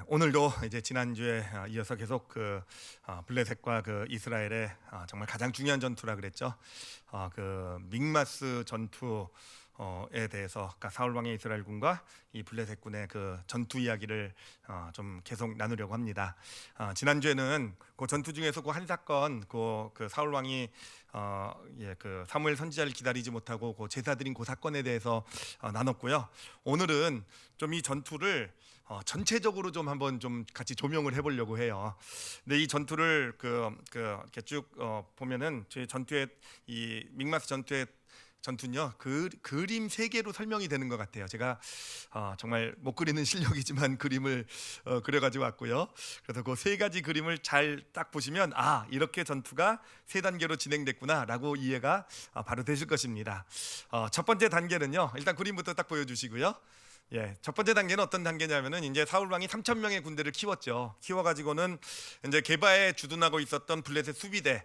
오늘도 이제 지난주에 이어서 계속 블레셋과 그 이스라엘의 정말 가장 중요한 전투라 그랬죠. 그 믹마스 전투에 대해서, 그러니까 사울 왕의 이스라엘 군과 이 블레셋 군의 그 전투 이야기를 좀 계속 나누려고 합니다. 지난주에는 그 전투 중에서 그 한 사건, 그 사울 왕이 그 사무엘 선지자를 기다리지 못하고 그 제사 드린 그 사건에 대해서 나눴고요. 오늘은 좀 이 전투를 전체적으로 좀 한번 좀 같이 조명을 해보려고 해요. 근데 이 전투를 이렇게 쭉 보면은 저희 전투의 이 믹마스 전투는요, 그림 3개로 설명이 되는 것 같아요. 제가 정말 못 그리는 실력이지만 그림을 그려가지고 왔고요. 그래서 그 3가지 그림을 잘 딱 보시면 이렇게 전투가 3단계로 진행됐구나라고 이해가 바로 되실 것입니다. 첫 번째 단계는요, 일단 그림부터 딱 보여주시고요. 첫 번째 단계는 어떤 단계냐면은 이제 사울 왕이 3,000명의 군대를 키웠죠. 키워가지고는 이제 게바에 주둔하고 있었던 블레셋 수비대,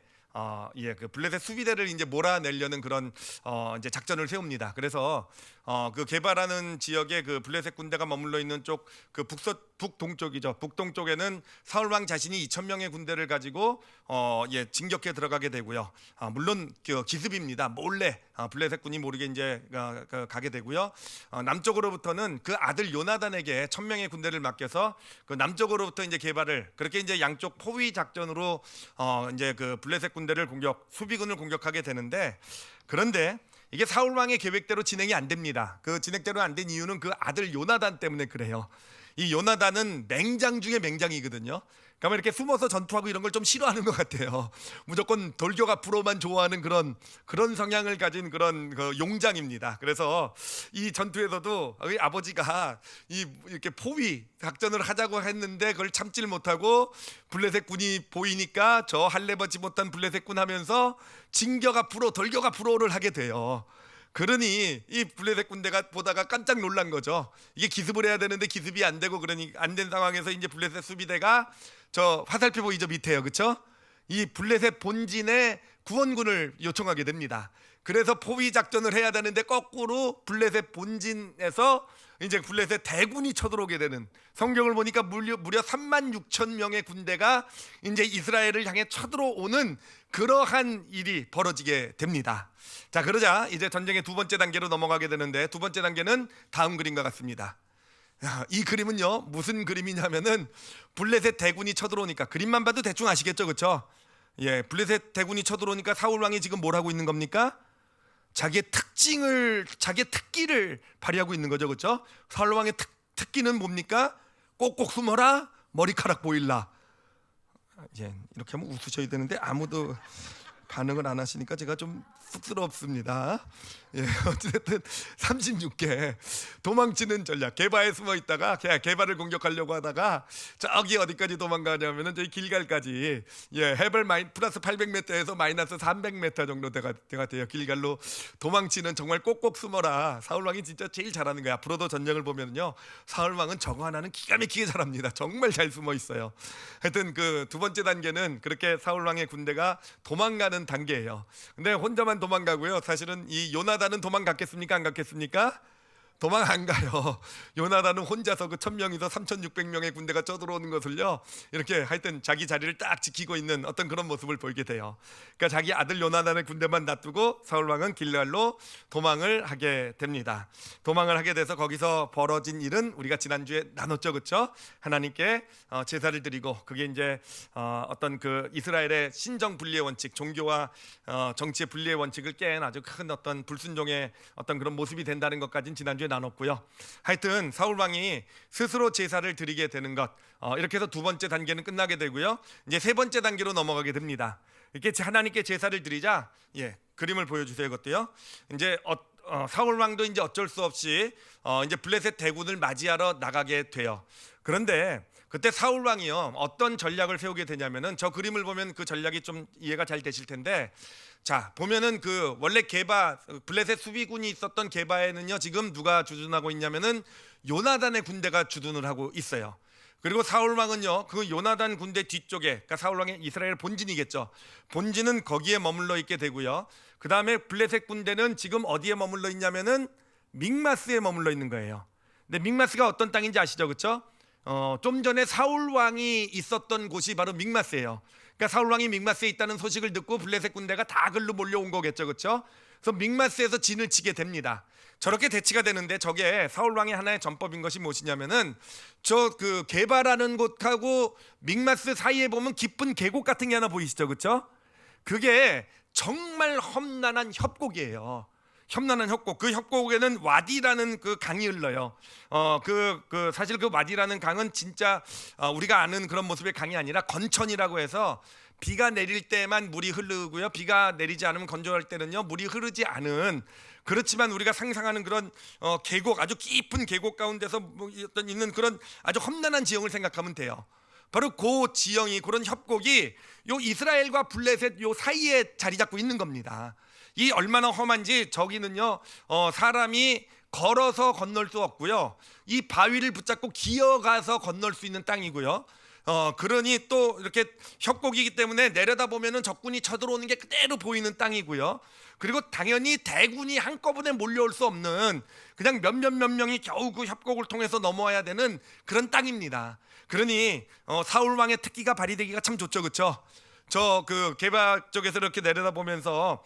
그 블레셋 수비대를 이제 몰아내려는 그런 이제 작전을 세웁니다. 그래서 그 게바라는 지역에 그 블레셋 군대가 머물러 있는 쪽 그 북동쪽이죠. 북동쪽에는 사울 왕 자신이 2,000명의 군대를 가지고 진격해 들어가게 되고요. 물론 그 기습입니다. 몰래 블레셋 군이 모르게 이제 가게 되고요. 남쪽으로부터는 그 아들 요나단에게 1,000명의 군대를 맡겨서 그 남쪽으로부터 이제 게바를, 그렇게 이제 양쪽 포위 작전으로 이제 그 블레셋 군대를 수비군을 공격하게 되는데, 그런데 이게 사울 왕의 계획대로 진행이 안 됩니다. 그 진행대로 안 된 이유는 그 아들 요나단 때문에 그래요. 이 요나단은 맹장 중에 맹장이거든요. 그러니까 이렇게 숨어서 전투하고 이런 걸 좀 싫어하는 것 같아요. 무조건 돌격 앞으로만 좋아하는 그런 성향을 가진 그런 그 용장입니다. 그래서 이 전투에서도 아버지가 이렇게 포위 작전을 하자고 했는데 그걸 참지를 못하고 블레셋 군이 보이니까 저 할례받지 못한 블레셋 군 하면서 진격 앞으로 돌격 앞으로를 하게 돼요. 그러니 이 블레셋 군대가 보다가 깜짝 놀란 거죠. 이게 기습을 해야 되는데 기습이 안 되고, 그러니 안 된 상황에서 이제 블레셋 수비대가 저 화살표 보이죠, 밑에요, 그렇죠? 이 블레셋 본진에 구원군을 요청하게 됩니다. 그래서 포위 작전을 해야 되는데 거꾸로 블레셋 본진에서 이제 블레셋 대군이 쳐들어오게 되는, 성경을 보니까 무려 36,000명의 군대가 이제 이스라엘을 향해 쳐들어오는 그러한 일이 벌어지게 됩니다. 자, 그러자 이제 전쟁의 두 번째 단계로 넘어가게 되는데, 두 번째 단계는 다음 그림과 같습니다. 이 그림은요, 무슨 그림이냐면은 블레셋 대군이 쳐들어오니까, 그림만 봐도 대충 아시겠죠, 그렇죠? 블레셋 대군이 쳐들어오니까 사울 왕이 지금 뭘 하고 있는 겁니까? 자기의 특기를 발휘하고 있는 거죠, 그렇죠? 사울 왕의 특기는 뭡니까? 꼭꼭 숨어라, 머리카락 보일라. 이렇게 하면 웃으셔야 되는데 아무도 반응을 안 하시니까 제가 좀 쑥스럽습니다. 어쨌든 36개 도망치는 전략. 게바에 숨어 있다가 게바를 공격하려고 하다가 저기 어디까지 도망가냐면은 저희 길갈까지, 해발 플러스 800m에서 마이너스 300m 정도 돼가 돼요. 길갈로 도망치는, 정말 꼭꼭 숨어라. 사울 왕이 진짜 제일 잘하는 거야. 앞으로도 전쟁을 보면요, 사울 왕은 저거 하나는 기가 막히게 잘합니다. 정말 잘 숨어 있어요. 하여튼 그 두 번째 단계는 그렇게 사울 왕의 군대가 도망가는 단계예요. 근데 혼자만 도망가고요. 사실은 이 요나단은 도망갔겠습니까? 안 갔겠습니까? 도망 안 가요. 요나단은 혼자서 그 1,000명에서 3,600명의 군대가 쳐들어오는 것을요, 이렇게 하여튼 자기 자리를 딱 지키고 있는 어떤 그런 모습을 보이게 돼요. 그러니까 자기 아들 요나단의 군대만 놔두고 사울 왕은 길갈로 도망을 하게 됩니다. 도망을 하게 돼서 거기서 벌어진 일은 우리가 지난주에 나눴죠, 그렇죠? 하나님께 제사를 드리고, 그게 이제 어떤 그 이스라엘의 신정 분리의 원칙, 종교와 정치의 분리의 원칙을 깬 아주 큰 어떤 불순종의 어떤 그런 모습이 된다는 것까지는 지난주에 나눴고요. 하여튼 사울 왕이 스스로 제사를 드리게 되는 것, 이렇게 해서 두 번째 단계는 끝나게 되고요. 이제 세 번째 단계로 넘어가게 됩니다. 이렇게 하나님께 제사를 드리자, 그림을 보여주세요. 이것도요. 이제 사울 왕도 이제 어쩔 수 없이 이제 블레셋 대군을 맞이하러 나가게 돼요. 그런데 그때 사울 왕이요, 어떤 전략을 세우게 되냐면은, 저 그림을 보면 그 전략이 좀 이해가 잘 되실 텐데, 자, 보면은 그 원래 블레셋 수비군이 있었던 게바에는요, 지금 누가 주둔하고 있냐면은 요나단의 군대가 주둔을 하고 있어요. 그리고 사울 왕은요, 그 요나단 군대 뒤쪽에, 그러니까 사울 왕의 이스라엘 본진이겠죠. 본진은 거기에 머물러 있게 되고요. 그 다음에 블레셋 군대는 지금 어디에 머물러 있냐면은 믹마스에 머물러 있는 거예요. 근데 믹마스가 어떤 땅인지 아시죠, 그렇죠? 좀 전에 사울 왕이 있었던 곳이 바로 믹마스예요. 그러니까 사울 왕이 믹마스에 있다는 소식을 듣고 블레셋 군대가 다 글로 몰려온 거겠죠, 그렇죠? 그래서 믹마스에서 진을 치게 됩니다. 저렇게 대치가 되는데 저게 사울 왕의 하나의 전법인 것이 무엇이냐면은 저 그 게바라는 곳하고 믹마스 사이에 보면 깊은 계곡 같은 게 하나 보이시죠, 그렇죠? 그게 정말 험난한 협곡이에요. 험난한 협곡. 그 협곡에는 와디라는 그 강이 흘러요. 사실 그 와디라는 강은 진짜 우리가 아는 그런 모습의 강이 아니라 건천이라고 해서 비가 내릴 때만 물이 흐르고요. 비가 내리지 않으면 건조할 때는요 물이 흐르지 않은, 그렇지만 우리가 상상하는 그런 계곡, 아주 깊은 계곡 가운데서 어떤 있는 그런 아주 험난한 지형을 생각하면 돼요. 바로 그 지형이, 그런 협곡이 요 이스라엘과 블레셋 요 사이에 자리 잡고 있는 겁니다. 이 얼마나 험한지 저기는요 사람이 걸어서 건널 수 없고요, 이 바위를 붙잡고 기어가서 건널 수 있는 땅이고요. 그러니 또 이렇게 협곡이기 때문에 내려다보면은 적군이 쳐들어오는 게 그대로 보이는 땅이고요. 그리고 당연히 대군이 한꺼번에 몰려올 수 없는, 그냥 몇몇 명이 겨우 그 협곡을 통해서 넘어와야 되는 그런 땅입니다. 그러니 사울 왕의 특기가 발휘되기가 참 좋죠, 그렇죠? 저 그 게바 쪽에서 이렇게 내려다보면서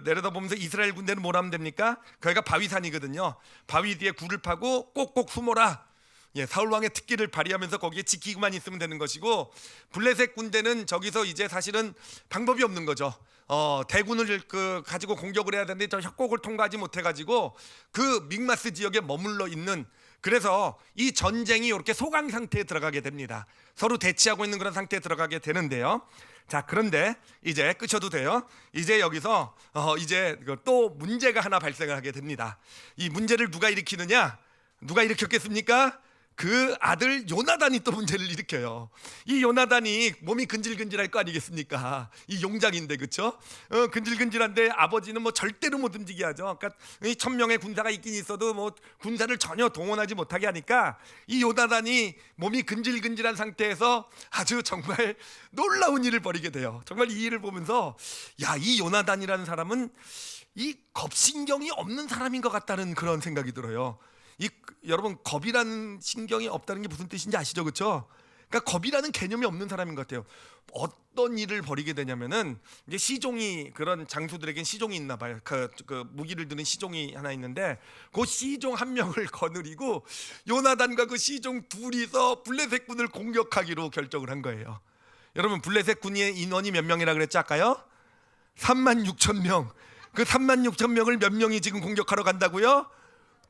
내려다보면서 이스라엘 군대는 뭘 하면 됩니까? 거기가 바위산이거든요. 바위 뒤에 굴을 파고 꼭꼭 숨어라. 사울 왕의 특기를 발휘하면서 거기에 지키고만 있으면 되는 것이고, 블레셋 군대는 저기서 이제 사실은 방법이 없는 거죠. 대군을 가지고 공격을 해야 되는데 저 협곡을 통과하지 못해가지고 그 믹마스 지역에 머물러 있는, 그래서 이 전쟁이 이렇게 소강 상태에 들어가게 됩니다. 서로 대치하고 있는 그런 상태에 들어가게 되는데요. 자, 그런데 이제 끄셔도 돼요. 이제 여기서 이제 또 문제가 하나 발생을 하게 됩니다. 이 문제를 누가 일으키느냐? 누가 일으켰겠습니까? 그 아들 요나단이 또 문제를 일으켜요. 이 요나단이 몸이 근질근질할 거 아니겠습니까? 이 용장인데, 그렇죠? 근질근질한데 아버지는 뭐 절대로 못 움직이게 하죠. 그러니까 1000명의 군사가 있긴 있어도 뭐 군사를 전혀 동원하지 못하게 하니까 이 요나단이 몸이 근질근질한 상태에서 아주 정말 놀라운 일을 벌이게 돼요. 정말 이 일을 보면서 이 요나단이라는 사람은 이 겁신경이 없는 사람인 것 같다는 그런 생각이 들어요. 여러분, 겁이라는 신경이 없다는 게 무슨 뜻인지 아시죠, 그렇죠? 그러니까 겁이라는 개념이 없는 사람인 것 같아요. 어떤 일을 벌이게 되냐면은 이제 시종이, 그런 장수들에겐 시종이 있나 봐요. 그 무기를 드는 시종이 하나 있는데 그 시종 한 명을 거느리고 요나단과 그 시종 둘이서 블레셋 군을 공격하기로 결정을 한 거예요. 여러분, 블레셋 군의 인원이 몇 명이라 그랬죠, 아까요? 36,000명. 그 36,000명을 몇 명이 지금 공격하러 간다고요?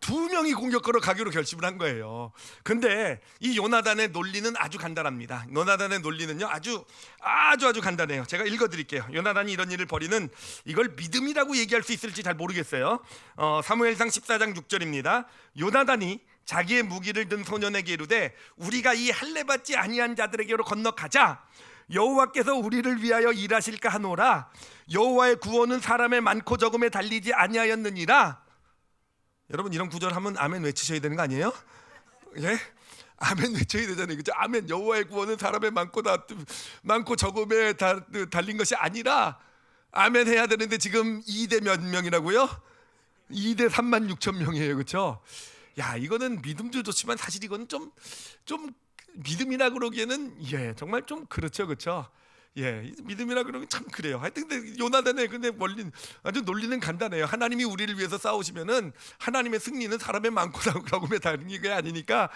2명이 공격하러 가기로 결심을 한 거예요. 근데 이 요나단의 논리는 아주 간단합니다. 요나단의 논리는요 아주 간단해요. 제가 읽어드릴게요. 요나단이 이런 일을 벌이는, 이걸 믿음이라고 얘기할 수 있을지 잘 모르겠어요. 사무엘상 14장 6절입니다. 요나단이 자기의 무기를 든 소년에게 이르되 우리가 이 할례 받지 아니한 자들에게로 건너가자. 여호와께서 우리를 위하여 일하실까 하노라. 여호와의 구원은 사람의 많고 적음에 달리지 아니하였느니라. 여러분, 이런 구절 하면 아멘 외치셔야 되는 거 아니에요? 예? 아멘 외쳐야 되잖아요, 그죠? 아멘. 여호와의 구원은 사람의 많고 적음에 달린 것이 아니라 아멘 해야 되는데 지금 2대 몇 명이라고요? 2대 36,000명이에요, 그렇죠? 이거는 믿음도 좋지만 사실 이거는 좀 믿음이라 그러기에는 정말 좀 그렇죠, 그렇죠? 믿음이라 그러면 참 그래요. 하여튼 근데 요나단의 아주 논리는 간단해요. 하나님이 우리를 위해서 싸우시면은 하나님의 승리는 사람의 많고 적음에 달린 게 아니니까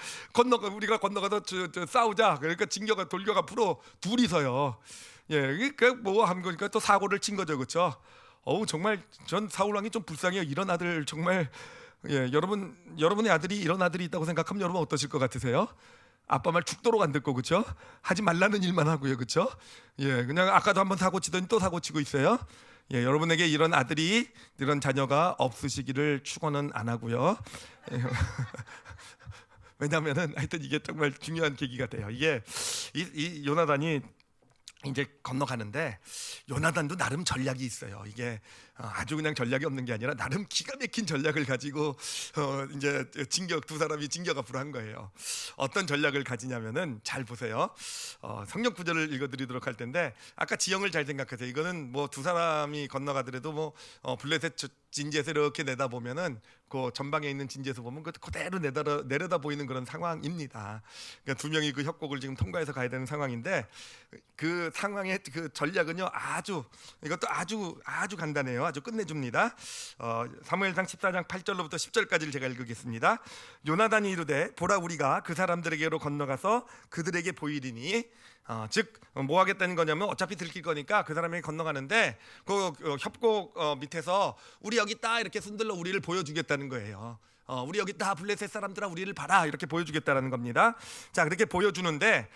우리가 건너가서 싸우자. 그러니까 돌격 앞으로 둘이서요. 그러니까 뭐 한 거니까 또 사고를 친 거죠, 그렇죠? 정말 전 사울 왕이 좀 불쌍해요. 이런 아들 정말. 여러분의 아들이 이런 아들이 있다고 생각하면 여러분 어떠실 것 같으세요? 아빠 말 죽도록 안 듣고, 그렇죠? 하지 말라는 일만 하고요, 그렇죠? 그냥 아까도 한번 사고 치더니 또 사고 치고 있어요. 여러분에게 이런 아들이, 이런 자녀가 없으시기를 축원은 안 하고요. 왜냐하면은 하여튼 이게 정말 중요한 계기가 돼요. 이게 이 요나단이 이제 건너가는데 요나단도 나름 전략이 있어요. 이게 아주 그냥 전략이 없는 게 아니라 나름 기가 막힌 전략을 가지고 이제 두 사람이 진격 앞으로 한 거예요. 어떤 전략을 가지냐면은 잘 보세요. 성경 구절을 읽어드리도록 할 텐데, 아까 지형을 잘 생각하세요. 이거는 뭐 두 사람이 건너가더라도 뭐 블레셋 진지에서 이렇게 내다보면은 그 전방에 있는 진지에서 보면 그대로 내려다 보이는 그런 상황입니다. 그러니까 두 명이 그 협곡을 지금 통과해서 가야 되는 상황인데 그 상황의 그 전략은요 이것도 아주 간단해요. 아주 끝내줍니다. 사무엘상 14장 8절로부터 10절까지를 제가 읽겠습니다. 요나단이 이르되 보라 우리가 그 사람들에게로 건너가서 그들에게 보이리니 즉 뭐 하겠다는 거냐면 어차피 들킬 거니까 그 사람에게 건너가는데 그 협곡 밑에서 우리 여기 있다 이렇게 손들러 우리를 보여주겠다는 거예요. 우리 여기 있다 블레셋 사람들아 우리를 봐라 이렇게 보여주겠다는 겁니다. 자 그렇게 보여주는데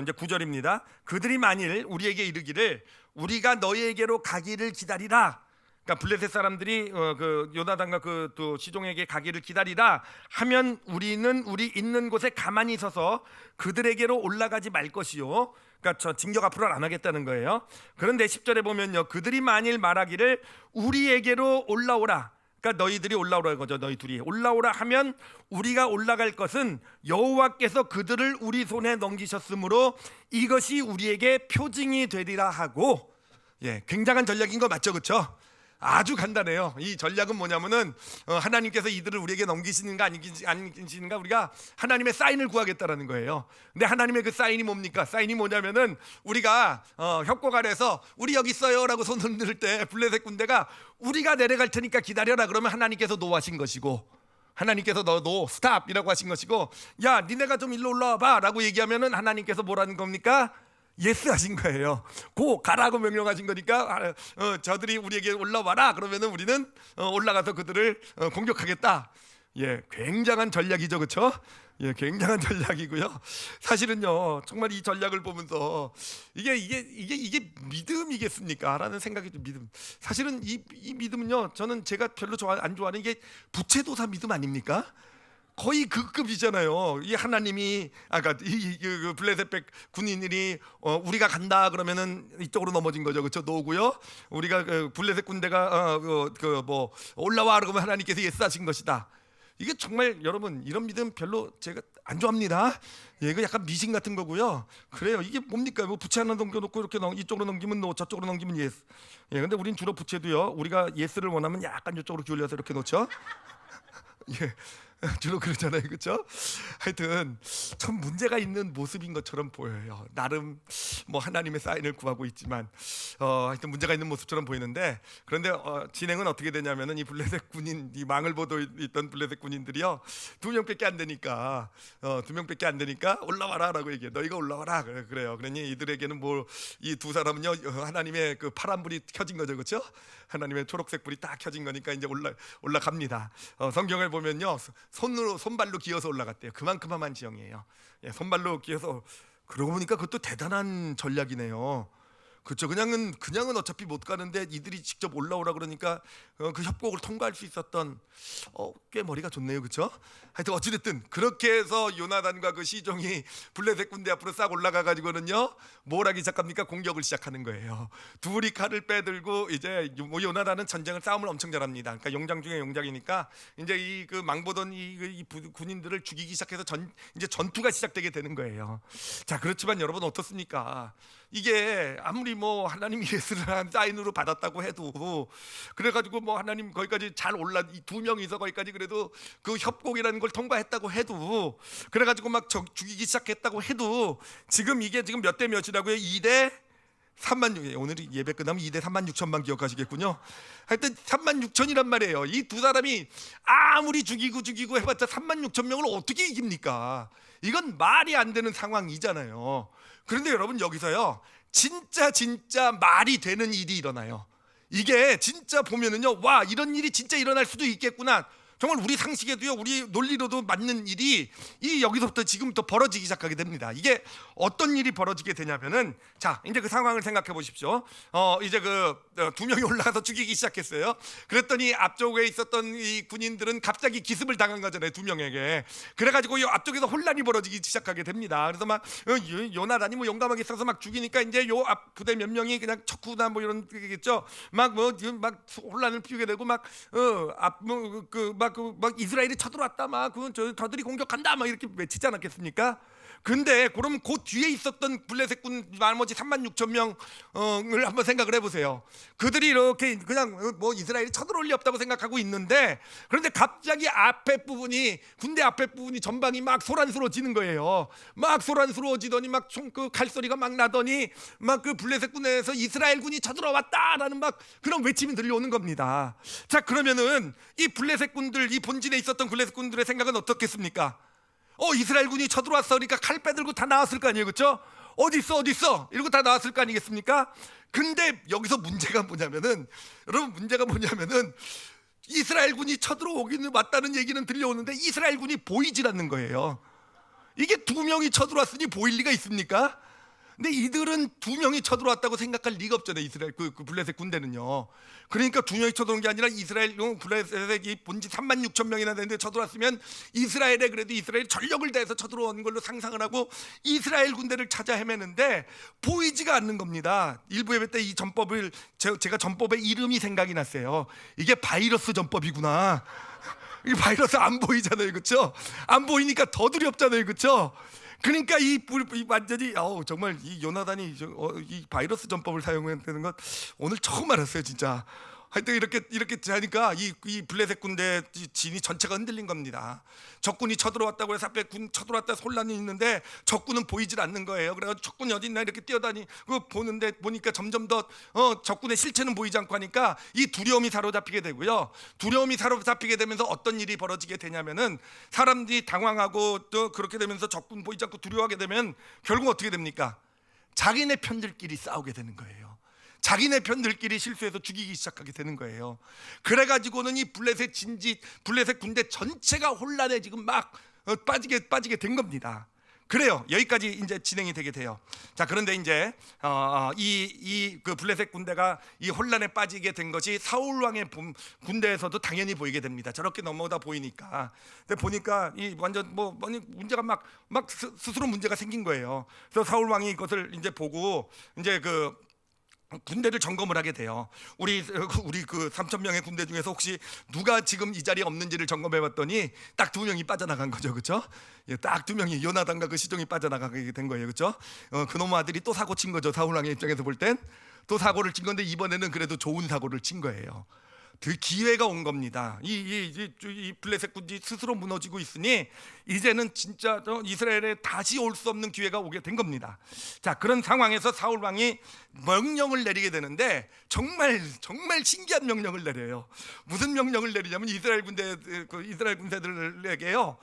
이제 9절입니다. 그들이 만일 우리에게 이르기를 우리가 너희에게로 가기를 기다리라. 그러니까 블레셋 사람들이 그 요나단과 그 또 시종에게 가기를 기다리라 하면 우리는 우리 있는 곳에 가만히 서서 그들에게로 올라가지 말 것이요. 그러니까 저 징역 앞으로 안 하겠다는 거예요. 그런데 10절에 보면요, 그들이 만일 말하기를 우리에게로 올라오라. 그러니까 너희들이 올라오라 거죠. 너희 둘이 올라오라 하면 우리가 올라갈 것은 여호와께서 그들을 우리 손에 넘기셨으므로 이것이 우리에게 표징이 되리라 하고, 굉장한 전략인 거 맞죠, 그렇죠? 아주 간단해요. 이 전략은 뭐냐면은 하나님께서 이들을 우리에게 넘기시는가 아니시는가 우리가 하나님의 사인을 구하겠다라는 거예요. 근데 하나님의 그 사인이 뭡니까? 사인이 뭐냐면은 우리가 협곡 아래서 우리 여기 있어요라고 손 흔들 때 블레셋 군대가 우리가 내려갈 테니까 기다려라 그러면 하나님께서 노하신 것이고, 하나님께서 너 스탑이라고 하신 것이고, 야 니네가 좀 일로 올라와봐 라고 얘기하면은 하나님께서 뭐라는 겁니까? 예스 하신 거예요. 고 가라고 명령하신 거니까 저들이 우리에게 올라와라 그러면은 우리는 올라가서 그들을 공격하겠다. 굉장한 전략이죠, 그렇죠? 굉장한 전략이고요. 사실은요, 정말 이 전략을 보면서 이게 믿음이겠습니까? 라는 생각이 좀 믿음. 사실은 이 믿음은요, 저는 제가 별로 안 좋아하는 게 부채도사 믿음 아닙니까? 거의 그 급이잖아요. 이 하나님이 그러니까 그 블레셋 군인들이 우리가 간다 그러면은 이쪽으로 넘어진 거죠, 그렇죠? 노고요. 우리가 그 블레셋 군대가 뭐 올라와 그러면 하나님께서 예스하신 것이다. 이게 정말 여러분 이런 믿음 별로 제가 안 좋아합니다. 이거 약간 미신 같은 거고요. 그래요. 이게 뭡니까? 뭐 부채 하나 넘겨놓고 이렇게 이쪽으로 넘기면 노, 저쪽으로 넘기면 예스. 근데 우린 주로 부채도요. 우리가 예스를 원하면 약간 이쪽으로 기울여서 이렇게 놓죠. 주로 그러잖아요, 그렇죠? 하여튼 참 문제가 있는 모습인 것처럼 보여요. 나름 뭐 하나님의 사인을 구하고 있지만 하여튼 문제가 있는 모습처럼 보이는데, 그런데 진행은 어떻게 되냐면은 이 블레셋 군인, 이 망을 보고 있던 블레셋 군인들이요, 2명밖에 안 되니까 2명밖에 안 되니까 올라와라라고 얘기해. 너희가 올라와라 그래요. 그러니 이들에게는 뭐 이 두 사람은요 하나님의 그 파란 불이 켜진 거죠, 그렇죠? 하나님의 초록색 불이 딱 켜진 거니까 이제 올라갑니다. 성경을 보면요, 손발로 기어서 올라갔대요. 그만큼만 지형이에요. 손발로 기어서. 그러고 보니까 그것도 대단한 전략이네요. 그렇죠. 그냥은 어차피 못 가는데 이들이 직접 올라오라 그러니까 그 협곡을 통과할 수 있었던 꽤 머리가 좋네요, 그렇죠? 하여튼 어찌됐든 그렇게 해서 요나단과 그 시종이 블레셋 군대 앞으로 싹 올라가 가지고는요 뭘 하기 시작합니까? 공격을 시작하는 거예요. 둘이 칼을 빼들고 이제 요나단은 싸움을 엄청 잘합니다. 그러니까 용장 중에 용장이니까 이제 이 그 망보던 이 군인들을 죽이기 시작해서 이제 전투가 시작되게 되는 거예요. 자, 그렇지만 여러분 어떻습니까? 이게 아무리 뭐 하나님이 예수를 한 사인으로 받았다고 해도, 그래가지고 뭐 하나님 거기까지 잘 이 두 명이서 거기까지 그래도 그 협곡이라는 걸 통과했다고 해도, 그래가지고 막 죽이기 시작했다고 해도 이게 지금 몇 대 몇이라고요? 2대 3만 6. 오늘 예배 끝나면 2대 3만 6천만 기억하시겠군요. 하여튼 3만 6천이란 말이에요. 이 두 사람이 아무리 죽이고 해봤자 3만 6천 명을 어떻게 이깁니까? 이건 말이 안 되는 상황이잖아요. 그런데 여러분 여기서요, 진짜 말이 되는 일이 일어나요. 이게 진짜 보면은요, 와, 이런 일이 진짜 일어날 수도 있겠구나. 정말 우리 상식에도요, 우리 논리로도 맞는 일이 여기서부터 지금부터 벌어지기 시작하게 됩니다. 이게 어떤 일이 벌어지게 되냐면은, 자, 이제 그 상황을 생각해 보십시오. 이제 그 두 명이 올라가서 죽이기 시작했어요. 그랬더니 앞쪽에 있었던 이 군인들은 갑자기 기습을 당한 거잖아요, 두 명에게. 그래가지고 이 앞쪽에서 혼란이 벌어지기 시작하게 됩니다. 그래서 막 요나단이 뭐 용감하게 있어서 막 죽이니까 이제 요 앞 부대 몇 명이 그냥 척후나 뭐 이런 게겠죠. 막 혼란을 피우게 되고 막 막 이스라엘이 쳐들어왔다, 막 저들이 공격한다, 막 이렇게 외치지 않았겠습니까? 근데 그럼 그 뒤에 있었던 블레셋군 나머지 36,000명을 한번 생각을 해보세요. 그들이 이렇게 그냥 뭐 이스라엘이 쳐들어올 리 없다고 생각하고 있는데, 그런데 갑자기 군대 앞에 부분이 전방이 막 소란스러워지는 거예요. 막 소란스러워지더니 막 그 칼소리가 막 나더니 막 그 블레셋군에서 이스라엘군이 쳐들어왔다라는 막 그런 외침이 들려오는 겁니다. 자, 그러면은 이 블레셋군들, 이 본진에 있었던 블레셋군들의 생각은 어떻겠습니까? 이스라엘군이 쳐들어왔어. 그러니까 칼 빼들고 다 나왔을 거 아니에요, 그렇죠? 어디 있어 이러고 다 나왔을 거 아니겠습니까? 근데 여기서 문제가 뭐냐면은, 여러분, 문제가 뭐냐면은 이스라엘군이 쳐들어오기는 왔다는 얘기는 들려오는데 이스라엘군이 보이질 않는 거예요. 이게 2명이 쳐들어왔으니 보일 리가 있습니까? 근데 이들은 2명이 쳐들어왔다고 생각할 리가 없잖아요. 이스라엘 그 블레셋 군대는요. 그러니까 2명이 쳐들어온 게 아니라 이스라엘 블레셋이 본지 36,000명이나 되는데 쳐들어왔으면 이스라엘에 그래도 이스라엘 전력을 다해서 쳐들어온 걸로 상상을 하고 이스라엘 군대를 찾아 헤매는데 보이지가 않는 겁니다. 일부 예배 때 이 전법을 제가 전법의 이름이 생각이 났어요. 이게 바이러스 전법이구나. 이 바이러스 안 보이잖아요, 그렇죠? 안 보이니까 더 두렵잖아요, 그렇죠? 그러니까 이 완전히 정말 이 요나단이 이 바이러스 전법을 사용하는 것 오늘 처음 알았어요, 진짜. 하여튼 이렇게 하니까 이 블레셋 군대 진이 전체가 흔들린 겁니다. 적군이 쳐들어왔다고 해서 앞에 군 쳐들어왔다 혼란이 있는데 적군은 보이질 않는 거예요. 그래서 적군이 어디 있나 이렇게 뛰어다니고 보니까 점점 더 적군의 실체는 보이지 않고 하니까 이 두려움이 사로잡히게 되고요. 두려움이 사로잡히게 되면서 어떤 일이 벌어지게 되냐면은 사람들이 당황하고 또 그렇게 되면서 적군 보이지 않고 두려워하게 되면 결국 어떻게 됩니까? 자기네 편들끼리 싸우게 되는 거예요. 자기네 편들끼리 실수해서 죽이기 시작하게 되는 거예요. 그래가지고는 이 블레셋 군대 전체가 혼란에 지금 막 빠지게 된 겁니다. 그래요. 여기까지 이제 진행이 되게 돼요. 자, 그런데 이제 그 블레셋 군대가 이 혼란에 빠지게 된 것이 사울 왕의 군대에서도 당연히 보이게 됩니다. 저렇게 넘어오다 보이니까. 근데 보니까 이 완전 문제가 막 스스로 문제가 생긴 거예요. 그래서 사울 왕이 이것을 이제 보고 이제 그 군대를 점검을 하게 돼요. 우리 그 3,000명의 군대 중에서 혹시 누가 지금 이 자리에 없는지를 점검해 봤더니 딱 2명이 빠져나간 거죠, 그렇죠? 딱 2명이 요나단과 그 시종이 빠져나가게 된 거예요, 그렇죠? 그놈 아들이 또 사고 친 거죠. 사울 왕의 입장에서 볼 땐 또 사고를 친 건데 이번에는 그래도 좋은 사고를 친 거예요. 그 기회가 온 겁니다. 이 블레셋 군이 스스로 무너지고 있으니 이제는 진짜 이스라엘에 다시 올 수 없는 기회가 오게 된 겁니다. 자, 그런 상황에서 사울 왕이 명령을 내리게 되는데 정말 신기한 명령을 내려요. 무슨 명령을 내리냐면 이스라엘 군대들에게요,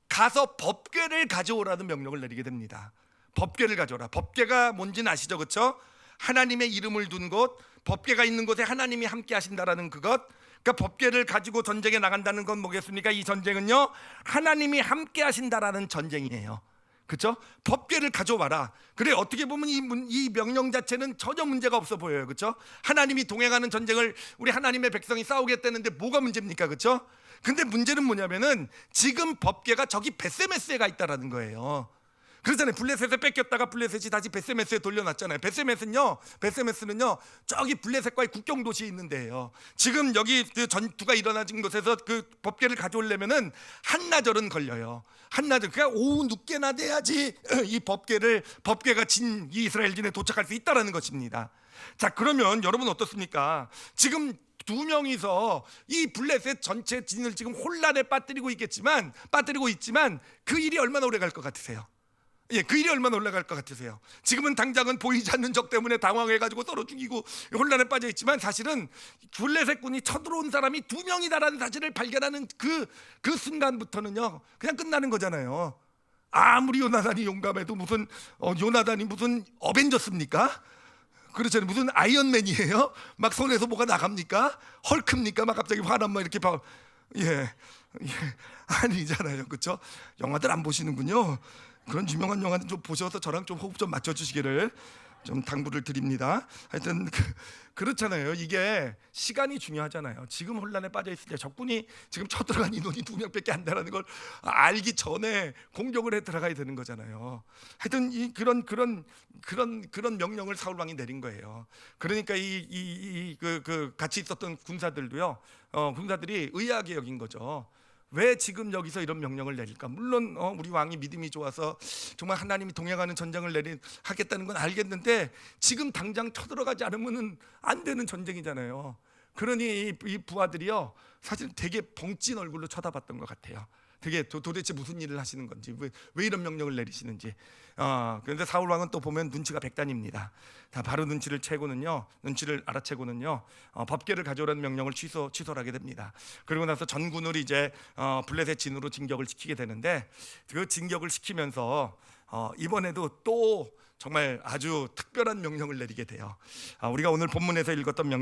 가서 법궤를 가져오라는 명령을 내리게 됩니다. 법궤를 가져오라. 법궤가 뭔지는 아시죠, 그렇죠? 하나님의 이름을 둔 곳, 법궤가 있는 곳에 하나님이 함께 하신다라는 그것. 그러니까 법궤를 가지고 전쟁에 나간다는 건 뭐겠습니까? 이 전쟁은요, 하나님이 함께 하신다라는 전쟁이에요. 그렇죠? 법궤를 가져와라. 그래, 어떻게 보면 이 명령 자체는 전혀 문제가 없어 보여요. 그렇죠? 하나님이 동행하는 전쟁을 우리 하나님의 백성이 싸우겠다는데 뭐가 문제입니까? 그렇죠? 근데 문제는 뭐냐면은 지금 법궤가 저기 벳세메스에 가 있다라는 거예요. 그러잖아요. 블레셋에 뺏겼다가 블레셋이 다시 벳세메스에 돌려놨잖아요. 벳세메스는요 저기 블레셋과의 국경 도시에 있는 데예요. 지금 여기 그 전투가 일어나진 곳에서 그 법궤를 가져오려면은 한나절은 걸려요. 한나절. 그러니까 오후 늦게나 돼야지 이 법궤가 진 이스라엘진에 도착할 수 있다라는 것입니다. 자, 그러면 여러분 어떻습니까? 지금 2명이서 이 블레셋 전체 진을 지금 혼란에 빠뜨리고 있지만 그 일이 얼마나 오래 갈 것 같으세요? 그 일이 얼마나 올라갈 것 같으세요? 지금은 당장은 보이지 않는 적 때문에 당황해가지고 서로 죽이고 혼란에 빠져 있지만 사실은 블레셋군이 쳐들어온 사람이 2명이다라는 사실을 발견하는 그 순간부터는요 그냥 끝나는 거잖아요. 아무리 요나단이 용감해도 무슨 요나단이 무슨 어벤져스입니까? 그렇잖아요. 무슨 아이언맨이에요? 막 손에서 뭐가 나갑니까? 헐크입니까? 막 갑자기 화난 막 이렇게 아니잖아요, 그렇죠? 영화들 안 보시는군요. 그런 유명한 영화는 좀 보셔서 저랑 좀 호흡 좀 맞춰주시기를 좀 당부를 드립니다. 하여튼 그렇잖아요. 이게 시간이 중요하잖아요. 지금 혼란에 빠져 있을 때 적군이 지금 쳐들어간 인원이 2명밖에 안 된다는 걸 알기 전에 공격을 해 들어가야 되는 거잖아요. 하여튼 그런 명령을 사울 왕이 내린 거예요. 그러니까 그 같이 있었던 군사들도요. 군사들이 의아하게 여긴 거죠. 왜 지금 여기서 이런 명령을 내릴까? 물론 우리 왕이 믿음이 좋아서 정말 하나님이 동행하는 전쟁을 하겠다는 건 알겠는데 지금 당장 쳐들어가지 않으면 안 되는 전쟁이잖아요. 그러니 이 부하들이요 사실 되게 벙찐 얼굴로 쳐다봤던 것 같아요. 되게 도대체 무슨 일을 하시는 건지, 왜 이런 명령을 내리시는지. 그런데 사울 왕은 또 보면 눈치가 백단입니다. 다 바로 눈치를 알아채고는요 법궤를 가져오라는 명령을 취소를 하게 됩니다. 그리고 나서 전군을 이제 블레셋 진으로 진격을 시키게 되는데 그 진격을 시키면서 이번에도 또 정말 아주 특별한 명령을 내리게 돼요. 우리가 오늘 본문에서 읽었던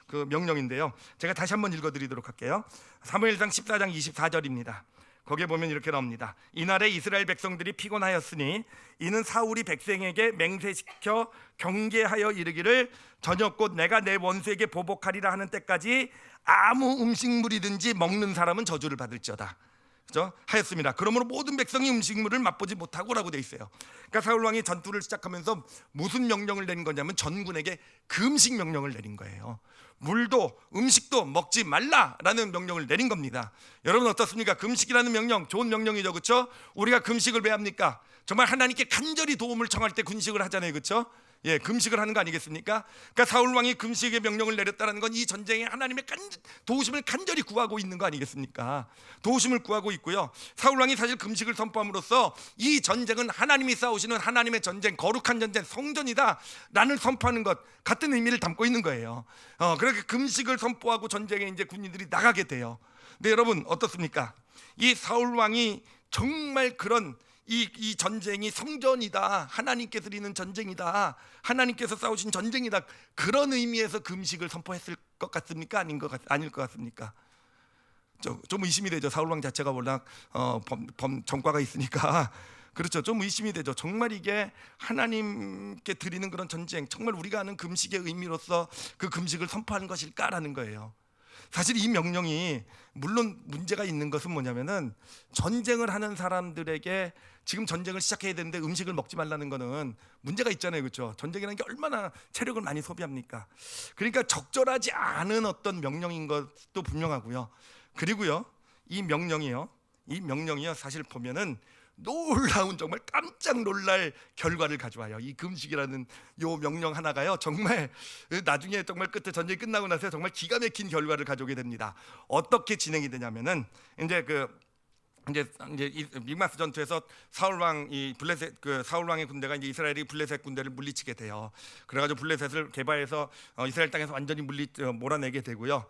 그 명령인데요. 제가 다시 한번 읽어드리도록 할게요. 사무엘상 14장 24절입니다. 거기에 보면 이렇게 나옵니다. 이날에 이스라엘 백성들이 피곤하였으니 이는 사울이 백성에게 맹세시켜 경계하여 이르기를 저녁 곧 내가 내 원수에게 보복하리라 하는 때까지 아무 음식물이든지 먹는 사람은 저주를 받을지어다. 그죠? 하였습니다. 그러므로 모든 백성이 음식물을 맛보지 못하고라고 돼 있어요. 그러니까 사울 왕이 전투를 시작하면서 무슨 명령을 내린 거냐면 전군에게 금식 명령을 내린 거예요. 물도 음식도 먹지 말라라는 명령을 내린 겁니다. 여러분 어떻습니까? 금식이라는 명령 좋은 명령이죠, 그렇죠? 우리가 금식을 왜 합니까? 정말 하나님께 간절히 도움을 청할 때 금식을 하잖아요, 그렇죠? 예, 금식을 하는 거 아니겠습니까? 그러니까 사울 왕이 금식의 명령을 내렸다는 건 이 전쟁에 하나님의 도우심을 간절히 구하고 있는 거 아니겠습니까? 도우심을 구하고 있고요. 사울 왕이 사실 금식을 선포함으로써 이 전쟁은 하나님이 싸우시는 하나님의 전쟁, 거룩한 전쟁, 성전이다라는 선포하는 것 같은 의미를 담고 있는 거예요. 그렇게 금식을 선포하고 전쟁에 이제 군인들이 나가게 돼요. 근데 여러분 어떻습니까? 이 사울 왕이 정말 그런 이 전쟁이 성전이다, 하나님께 드리는 전쟁이다, 하나님께서 싸우신 전쟁이다, 그런 의미에서 금식을 선포했을 것 같습니까? 아닐 것 같습니까? 좀 의심이 되죠. 사울왕 자체가 워낙 전과가 있으니까. 그렇죠. 좀 의심이 되죠. 정말 이게 하나님께 드리는 그런 전쟁, 정말 우리가 아는 금식의 의미로서 그 금식을 선포하는 것일까라는 거예요. 사실 이 명령이 물론 문제가 있는 것은 뭐냐면은 전쟁을 하는 사람들에게 지금 전쟁을 시작해야 되는데 음식을 먹지 말라는 거는 문제가 있잖아요, 그렇죠? 전쟁이라는 게 얼마나 체력을 많이 소비합니까? 그러니까 적절하지 않은 어떤 명령인 것도 분명하고요. 그리고요, 이 명령이요 사실 보면은 놀라운 정말 깜짝 놀랄 결과를 가져와요. 이 금식이라는 요 명령 하나가요 정말 나중에 정말 끝에 전쟁이 끝나고 나서 정말 기가 막힌 결과를 가져오게 됩니다. 어떻게 진행이 되냐면은 이제 믹마스 전투에서 사울 왕의 군대가 이제 이스라엘이 블레셋 군대를 물리치게 돼요. 그래가지고 블레셋을 개바해서 이스라엘 땅에서 완전히 몰아내게 되고요.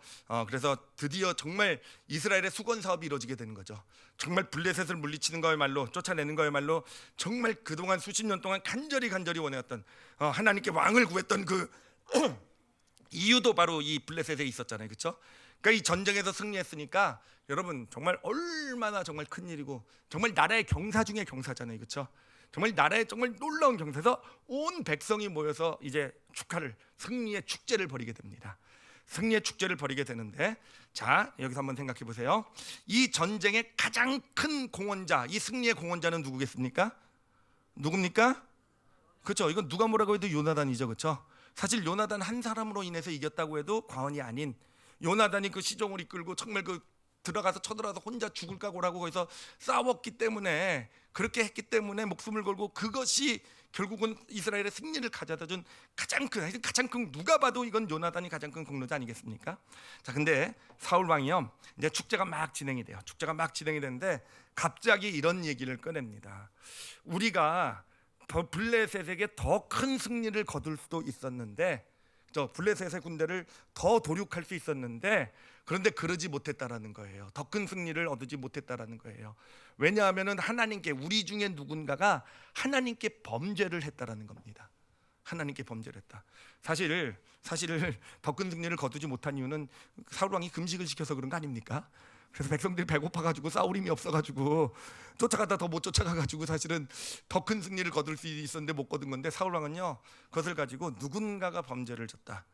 그래서 드디어 정말 이스라엘의 수건 사업이 이루어지게 되는 거죠. 정말 블레셋을 물리치는 거야말로, 쫓아내는 거야말로 정말 그동안 수십 년 동안 간절히 원해왔던 하나님께 왕을 구했던 그 이유도 바로 이 블레셋에 있었잖아요, 그렇죠? 그러니까 이 전쟁에서 승리했으니까 여러분 정말 얼마나 정말 큰 일이고 정말 나라의 경사 중에 경사잖아요, 그렇죠? 정말 나라의 정말 놀라운 경사에서 온 백성이 모여서 이제 승리의 축제를 벌이게 됩니다. 승리의 축제를 벌이게 되는데, 자 여기서 한번 생각해 보세요. 이 전쟁의 가장 큰 공헌자, 이 승리의 공헌자는 누구겠습니까? 누굽니까? 그렇죠. 이건 누가 뭐라고 해도 요나단이죠, 그렇죠? 사실 요나단 한 사람으로 인해서 이겼다고 해도 과언이 아닌, 요나단이 그 시종을 이끌고 정말 들어가서 쳐들어가서 혼자 죽을 각오라고 거기서 싸웠기 때문에, 그렇게 했기 때문에 목숨을 걸고 그것이 결국은 이스라엘의 승리를 가져다 준 가장 큰 누가 봐도 이건 요나단이 가장 큰 공로자 아니겠습니까? 자, 근데 사울 왕이요 이제 축제가 막 진행이 돼요. 축제가 막 진행이 되는데 갑자기 이런 얘기를 꺼냅니다. 우리가 블레셋에게 더 큰 승리를 거둘 수도 있었는데, 블레셋의 군대를 더 도륙할 수 있었는데, 그런데 그러지 못했다라는 거예요. 더 큰 승리를 얻지 못했다라는 거예요. 왜냐하면은 하나님께, 우리 중에 누군가가 하나님께 범죄를 했다라는 겁니다. 하나님께 범죄를 했다. 사실 더 큰 승리를 거두지 못한 이유는 사울 왕이 금식을 시켜서 그런 거 아닙니까? 그래서 백성들이 배고파가지고 싸울 힘이 없어가지고 쫓아가다 더 못 쫓아가가지고 사실은 더 큰 승리를 거둘 수 있었는데 못 거둔 건데, 사울 왕은요 그것을 가지고 누군가가 범죄를 졌다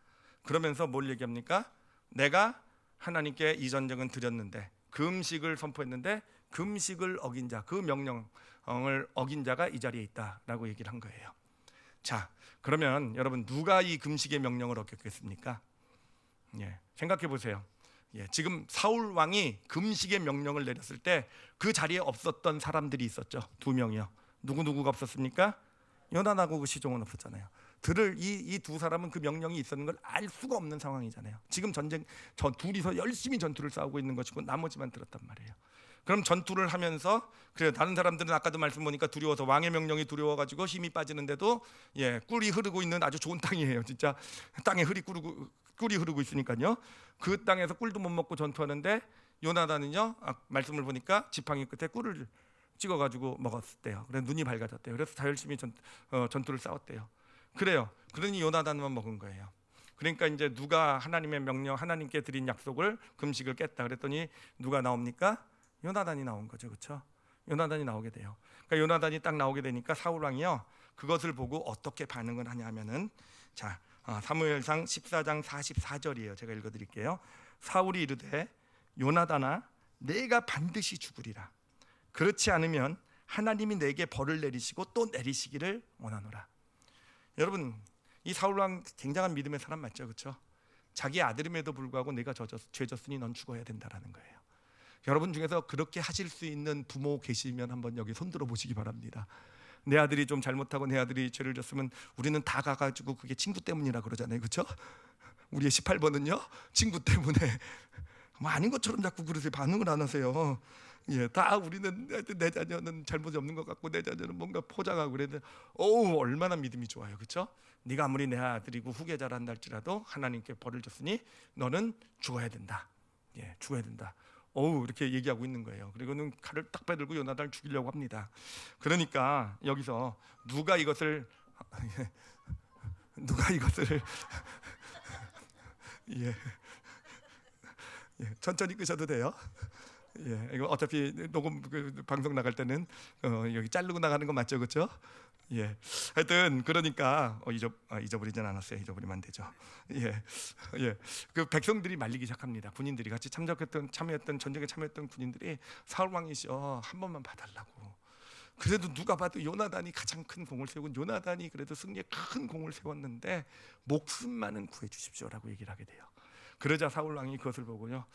그러면서 뭘 얘기합니까? 내가 하나님께 이 전쟁은 드렸는데, 금식을 선포했는데 금식을 어긴 자, 그 명령을 어긴 자가 이 자리에 있다라고 얘기를 한 거예요. 자, 그러면 여러분 누가 이 금식의 명령을 어겼겠습니까? 생각해 보세요. 지금 사울 왕이 금식의 명령을 내렸을 때 그 자리에 없었던 사람들이 있었죠. 2명이요. 누구가 없었습니까? 요나단하고 시종은 없었잖아요. 이 두 사람은 그 명령이 있었는 걸 알 수가 없는 상황이잖아요. 지금 둘이서 열심히 전투를 싸우고 있는 것이고 나머지만 들었단 말이에요. 그럼 전투를 하면서, 그래, 다른 사람들은 아까도 말씀 보니까 두려워서, 왕의 명령이 두려워가지고 힘이 빠지는데도 꿀이 흐르고 있는 아주 좋은 땅이에요. 진짜 땅에 꿀이 흐르고 있으니까요. 그 땅에서 꿀도 못 먹고 전투하는데 요나단은요, 말씀을 보니까 지팡이 끝에 꿀을 찍어가지고 먹었대요. 그래서 눈이 밝아졌대요. 그래서 다 열심히 전투를 싸웠대요. 그래요. 그러니 요나단만 먹은 거예요. 그러니까 이제 누가 하나님의 명령, 하나님께 드린 약속을, 금식을 깼다 그랬더니 누가 나옵니까? 요나단이 나온 거죠, 그렇죠? 요나단이 나오게 돼요. 그러니까 요나단이 딱 나오게 되니까 사울 왕이요 그것을 보고 어떻게 반응을 하냐면은, 자, 사무엘상 14장 44절이에요. 제가 읽어드릴게요. 사울이 이르되 요나단아, 내가 반드시 죽으리라. 그렇지 않으면 하나님이 내게 벌을 내리시고 또 내리시기를 원하노라. 여러분, 이 사울 왕 굉장한 믿음의 사람 맞죠, 그렇죠? 자기 아들임에도 불구하고 내가 죄졌으니 넌 죽어야 된다라는 거예요. 여러분 중에서 그렇게 하실 수 있는 부모 계시면 한번 여기 손들어 보시기 바랍니다. 내 아들이 좀 잘못하고 내 아들이 죄를 졌으면 우리는 다 가가지고 그게 친구 때문이라 그러잖아요, 그렇죠? 우리의 18번은요 친구 때문에, 뭐 아닌 것처럼 자꾸 그러세요. 반응을 안 하세요. 다 우리는 내 자녀는 잘못이 없는 것 같고 내 자녀는 뭔가 포장하고 그래도 얼마나 믿음이 좋아요, 그렇죠? 네가 아무리 내 아들이고 후계자라 할지라도 하나님께 벌을 줬으니 너는 죽어야 된다. 죽어야 된다. 이렇게 얘기하고 있는 거예요. 그리고는 칼을 딱 빼들고 요나단을 죽이려고 합니다. 그러니까 여기서 누가 이것을 천천히 끄셔도 돼요. 이거 어차피 녹음 방송 나갈 때는 여기 자르고 나가는 거 맞죠, 그렇죠? 하여튼 그러니까 잊어버리진 않았어요. 잊어버리면 안 되죠. 그 백성들이 말리기 시작합니다. 군인들이 같이 참여했던 전쟁에 참여했던 군인들이 사울 왕이시여 한 번만 봐달라고. 그래도 누가 봐도 요나단이 가장 큰 공을 세우고 요나단이 그래도 승리에 큰 공을 세웠는데 목숨만은 구해 주십시오라고 얘기를 하게 돼요. 그러자 사울 왕이 그것을 보고요,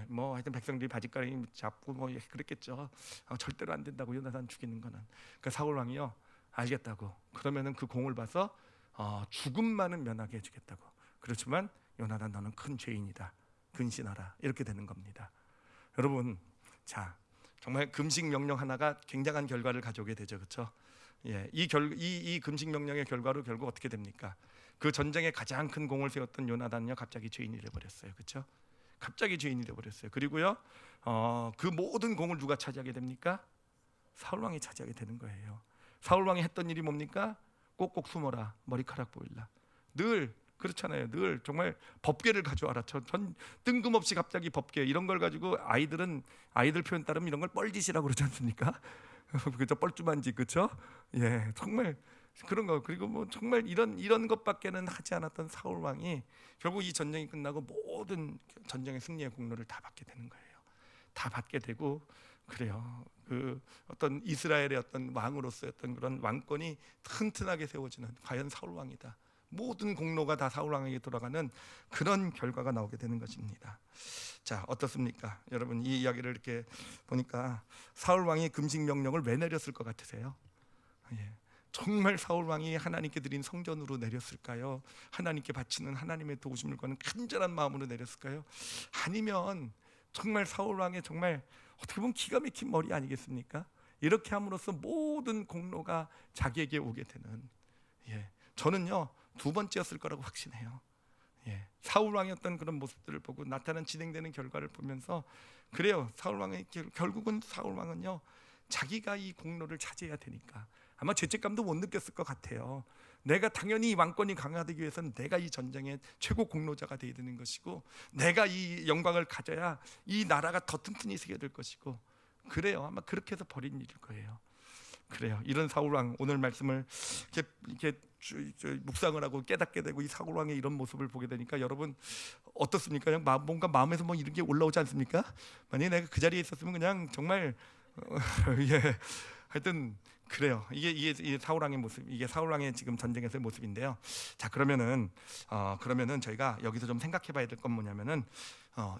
뭐 하여튼 백성들이 바짓가랑이 잡고 뭐 그랬겠죠. 절대로 안 된다고, 요나단 죽이는 거는. 그러니까 사울 왕이요, 알겠다고. 그러면은 그 공을 봐서 죽음만은 면하게 해주겠다고. 그렇지만 요나단 너는 큰 죄인이다. 근신하라. 이렇게 되는 겁니다. 여러분, 자, 정말 금식 명령 하나가 굉장한 결과를 가져오게 되죠, 그렇죠? 이 금식 명령의 결과로 결국 어떻게 됩니까? 그 전쟁에 가장 큰 공을 세웠던 요나단은요 갑자기 죄인이 되어버렸어요, 그렇죠? 갑자기 죄인이 되어버렸어요. 그리고요, 그 모든 공을 누가 차지하게 됩니까? 사울 왕이 차지하게 되는 거예요. 사울 왕이 했던 일이 뭡니까? 꼭꼭 숨어라, 머리카락 보일라. 늘 그렇잖아요. 늘 정말 법궤를 가져와라. 전 뜬금없이 갑자기 법궤 이런 걸 가지고 아이들 표현 따르면 이런 걸 뻘짓이라고 그러지 않습니까? 그죠? 뻘쭘한지, 그렇죠? 정말 그런 거. 그리고 뭐 정말 이런 것밖에는 하지 않았던 사울 왕이 결국 이 전쟁이 끝나고 모든 전쟁의 승리의 공로를 다 받게 되는 거예요. 다 받게 되고, 그래요. 그 어떤 이스라엘의 어떤 왕으로서의 어떤 그런 왕권이 튼튼하게 세워지는, 과연 사울 왕이다. 모든 공로가 다 사울 왕에게 돌아가는 그런 결과가 나오게 되는 것입니다. 자, 어떻습니까? 여러분, 이 이야기를 이렇게 보니까 사울 왕이 금식 명령을 왜 내렸을 것 같으세요? 정말 사울 왕이 하나님께 드린 성전으로 내렸을까요? 하나님께 바치는 하나님의 도우심을 구하는 간절한 마음으로 내렸을까요? 아니면 정말 사울 왕의 정말 어떻게 보면 기가 막힌 머리 아니겠습니까? 이렇게 함으로써 모든 공로가 자기에게 오게 되는, 저는요 두 번째였을 거라고 확신해요. 사울 왕이었던 그런 모습들을 보고 나타난 진행되는 결과를 보면서, 그래요, 사울 왕의 결국은 사울 왕은요 자기가 이 공로를 차지해야 되니까 아마 죄책감도 못 느꼈을 것 같아요. 내가 당연히 왕권이 강화되기 위해서는 내가 이 전쟁의 최고 공로자가 되어야 되는 것이고, 내가 이 영광을 가져야 이 나라가 더 튼튼히 서게 될 것이고, 그래요. 아마 그렇게 해서 버린 일일 거예요. 그래요. 이런 사울왕, 오늘 말씀을 이렇게 묵상을 하고 깨닫게 되고 이 사울왕의 이런 모습을 보게 되니까 여러분 어떻습니까? 그냥 뭔가 마음에서 뭐 이런 게 올라오지 않습니까? 만약에 내가 그 자리에 있었으면 그냥 정말 예, 하여튼 그래요. 이게 사울왕의 모습, 이게 사울왕의 지금 전쟁에서의 모습인데요. 자, 그러면은 저희가 여기서 좀 생각해봐야 될 건 뭐냐면은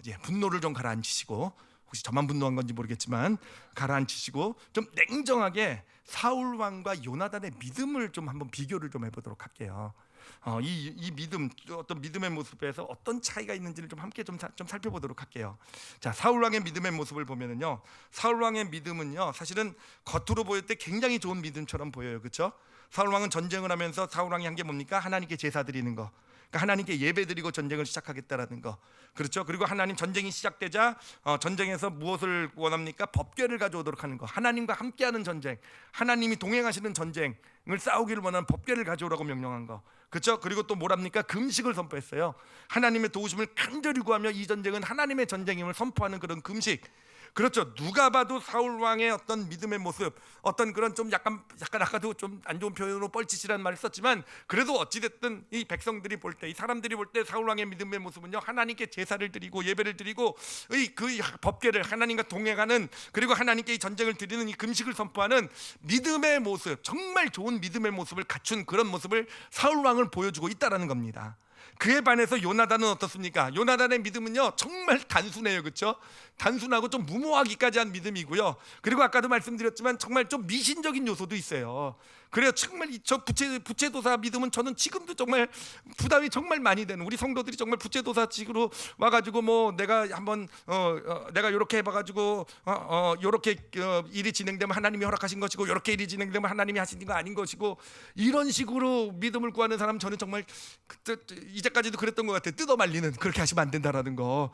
이제 분노를 좀 가라앉히시고, 혹시 저만 분노한 건지 모르겠지만 가라앉히시고 좀 냉정하게 사울 왕과 요나단의 믿음을 좀 한번 비교를 좀 해보도록 할게요. 이 믿음, 어떤 믿음의 모습에서 어떤 차이가 있는지를 좀 함께 좀 살펴보도록 할게요. 자, 사울 왕의 믿음의 모습을 보면은요, 사울 왕의 믿음은요 사실은 겉으로 보일 때 굉장히 좋은 믿음처럼 보여요, 그렇죠? 사울 왕은 전쟁을 하면서 사울 왕이 한 게 뭡니까? 하나님께 제사 드리는 거. 하나님께 예배드리고 전쟁을 시작하겠다라는 거, 그렇죠? 그리고 하나님 전쟁이 시작되자 전쟁에서 무엇을 원합니까? 법궤를 가져오도록 하는 거, 하나님과 함께하는 전쟁, 하나님이 동행하시는 전쟁을 싸우기를 원하는 법궤를 가져오라고 명령한 거, 그렇죠? 그리고 또 뭐랍니까? 금식을 선포했어요. 하나님의 도우심을 간절히 구하며 이 전쟁은 하나님의 전쟁임을 선포하는 그런 금식. 그렇죠. 누가 봐도 사울 왕의 어떤 믿음의 모습, 어떤 그런 좀 약간 아까도 좀 안 좋은 표현으로 뻘짓이라는 말을 썼지만, 그래도 어찌 됐든 이 백성들이 볼 때, 이 사람들이 볼 때 사울 왕의 믿음의 모습은요, 하나님께 제사를 드리고 예배를 드리고 그 법궤를 하나님과 동행하는, 그리고 하나님께 이 전쟁을 드리는 이 금식을 선포하는 믿음의 모습, 정말 좋은 믿음의 모습을 갖춘 그런 모습을 사울 왕을 보여주고 있다라는 겁니다. 그에 반해서 요나단은 어떻습니까? 요나단의 믿음은요 정말 단순해요, 그렇죠? 단순하고 좀 무모하기까지 한 믿음이고요. 그리고 아까도 말씀드렸지만 정말 좀 미신적인 요소도 있어요. 그래요. 정말 저 부채도사 믿음은 저는 지금도 정말 부담이 정말 많이 되는, 우리 성도들이 정말 부채도사직으로 와가지고 뭐 내가 한번 내가 이렇게 해봐가지고 이렇게 일이 진행되면 하나님이 허락하신 것이고, 이렇게 일이 진행되면 하나님이 하신 거 아닌 것이고, 이런 식으로 믿음을 구하는 사람, 저는 정말 이제까지도 그랬던 것 같아요. 뜯어 말리는, 그렇게 하시면 안 된다라는 거.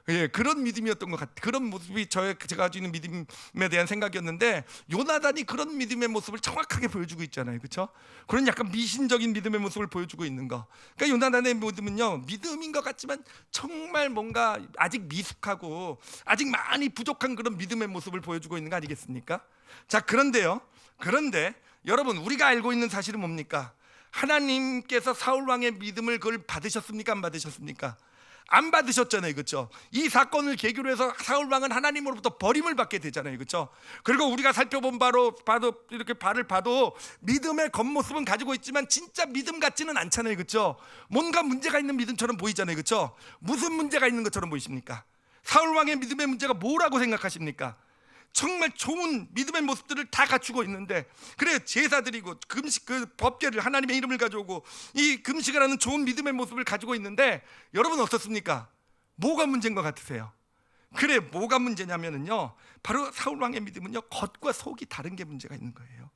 예, 그런 믿음이었던 것 같아요. 그런 모습이 제가 가지고 있는 믿음에 대한 생각이었는데, 요나단이 그런 믿음의 모습을 정확하게 보여주고 있잖아요, 그렇죠? 그런 약간 미신적인 믿음의 모습을 보여주고 있는 거. 그러니까 요나단의 믿음은요, 믿음인 것 같지만 정말 뭔가 아직 미숙하고 아직 많이 부족한 그런 믿음의 모습을 보여주고 있는 거 아니겠습니까? 자, 그런데 여러분, 우리가 알고 있는 사실은 뭡니까? 하나님께서 사울 왕의 믿음을 그걸 받으셨습니까? 안 받으셨습니까? 안 받으셨잖아요, 그렇죠? 이 사건을 계기로 해서 사울 왕은 하나님으로부터 버림을 받게 되잖아요, 그렇죠? 그리고 우리가 살펴본 바로 봐도 이렇게 바를 봐도 믿음의 겉모습은 가지고 있지만 진짜 믿음 같지는 않잖아요, 그렇죠? 뭔가 문제가 있는 믿음처럼 보이잖아요, 그렇죠? 무슨 문제가 있는 것처럼 보이십니까? 사울 왕의 믿음의 문제가 뭐라고 생각하십니까? 정말 좋은 믿음의 모습들을 다 갖추고 있는데, 그래 제사 드리고 금식, 그 법궤를, 하나님의 이름을 가져오고 이 금식을 하는 좋은 믿음의 모습을 가지고 있는데, 여러분 어떻습니까? 뭐가 문제인 것 같으세요? 그래, 뭐가 문제냐면은요, 바로 사울 왕의 믿음은요, 겉과 속이 다른 게 문제가 있는 거예요.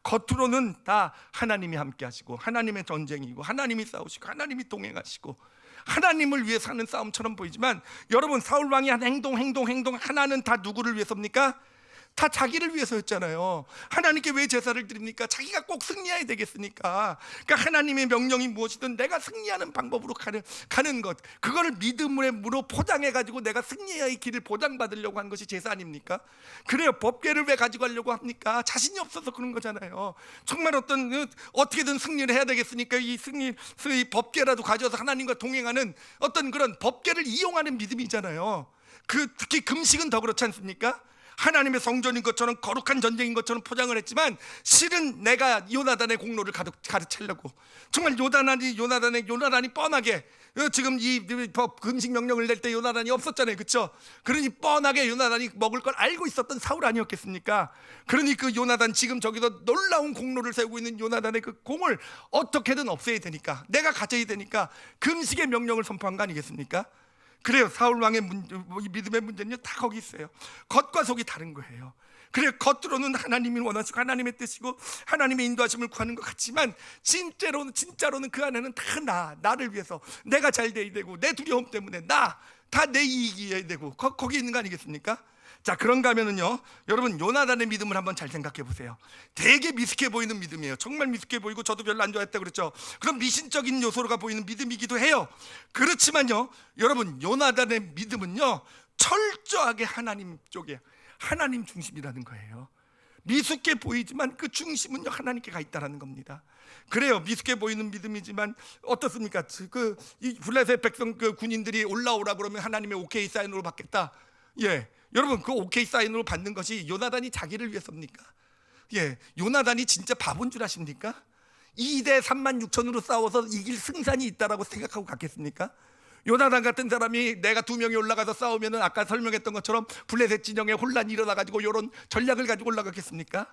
겉으로는 다 하나님이 함께 하시고 하나님의 전쟁이고 하나님이 싸우시고 하나님이 동행하시고 하나님을 위해서 하는 싸움처럼 보이지만, 여러분 사울 왕이 한 행동 하나는 다 누구를 위해서입니까? 다 자기를 위해서였잖아요. 하나님께 왜 제사를 드립니까? 자기가 꼭 승리해야 되겠으니까. 그러니까 하나님의 명령이 무엇이든 내가 승리하는 방법으로 가는 것, 그거를 믿음으로 포장해가지고 내가 승리의 길을 보장받으려고 한 것이 제사 아닙니까? 그래요. 법궤를 왜 가져가려고 합니까? 자신이 없어서 그런 거잖아요. 정말 어떻게든 승리를 해야 되겠으니까 이 법궤라도 가져와서 하나님과 동행하는 어떤 그런 법궤를 이용하는 믿음이잖아요. 특히 금식은 더 그렇지 않습니까? 하나님의 성전인 것처럼 거룩한 전쟁인 것처럼 포장을 했지만, 실은 내가 요나단의 공로를 가르치려고, 정말 요나단이 뻔하게, 지금 이 금식 명령을 낼 때 요나단이 없었잖아요, 그렇죠? 그러니 뻔하게 요나단이 먹을 걸 알고 있었던 사울 아니었겠습니까? 그러니 그 요나단, 지금 저기서 놀라운 공로를 세우고 있는 요나단의 그 공을 어떻게든 없애야 되니까, 내가 가져야 되니까 금식의 명령을 선포한 거 아니겠습니까? 그래요. 사울 왕의 믿음의 문제는요, 다 거기 있어요. 겉과 속이 다른 거예요. 그래요. 겉으로는 하나님이 원하시고 하나님의 뜻이고 하나님의 인도하심을 구하는 것 같지만, 진짜로는 그 안에는 다 나를 위해서 내가 잘 돼야 되고, 내 두려움 때문에 다 내 이익이어야 되고, 거기 있는 거 아니겠습니까? 자, 그런가 하면은요, 여러분 요나단의 믿음을 한번 잘 생각해 보세요. 되게 미숙해 보이는 믿음이에요. 정말 미숙해 보이고 저도 별로 안 좋아했다 그랬죠. 그런 미신적인 요소로가 보이는 믿음이기도 해요. 그렇지만요, 여러분 요나단의 믿음은요 철저하게 하나님 쪽에, 하나님 중심이라는 거예요. 미숙해 보이지만 그 중심은요 하나님께 가 있다라는 겁니다. 그래요, 미숙해 보이는 믿음이지만 어떻습니까? 이 블레셋 백성 그 군인들이 올라오라 그러면 하나님의 오케이 사인으로 받겠다. 예, 여러분 그 오케이 사인으로 받는 것이 요나단이 자기를 위해서입니까? 예, 요나단이 진짜 바본 줄 아십니까? 2대 3만 6천으로 싸워서 이길 승산이 있다라고 생각하고 갔겠습니까? 요나단 같은 사람이 내가 2명이 올라가서 싸우면은 아까 설명했던 것처럼 블레셋 진영에 혼란이 일어나가지고 이런 전략을 가지고 올라가겠습니까?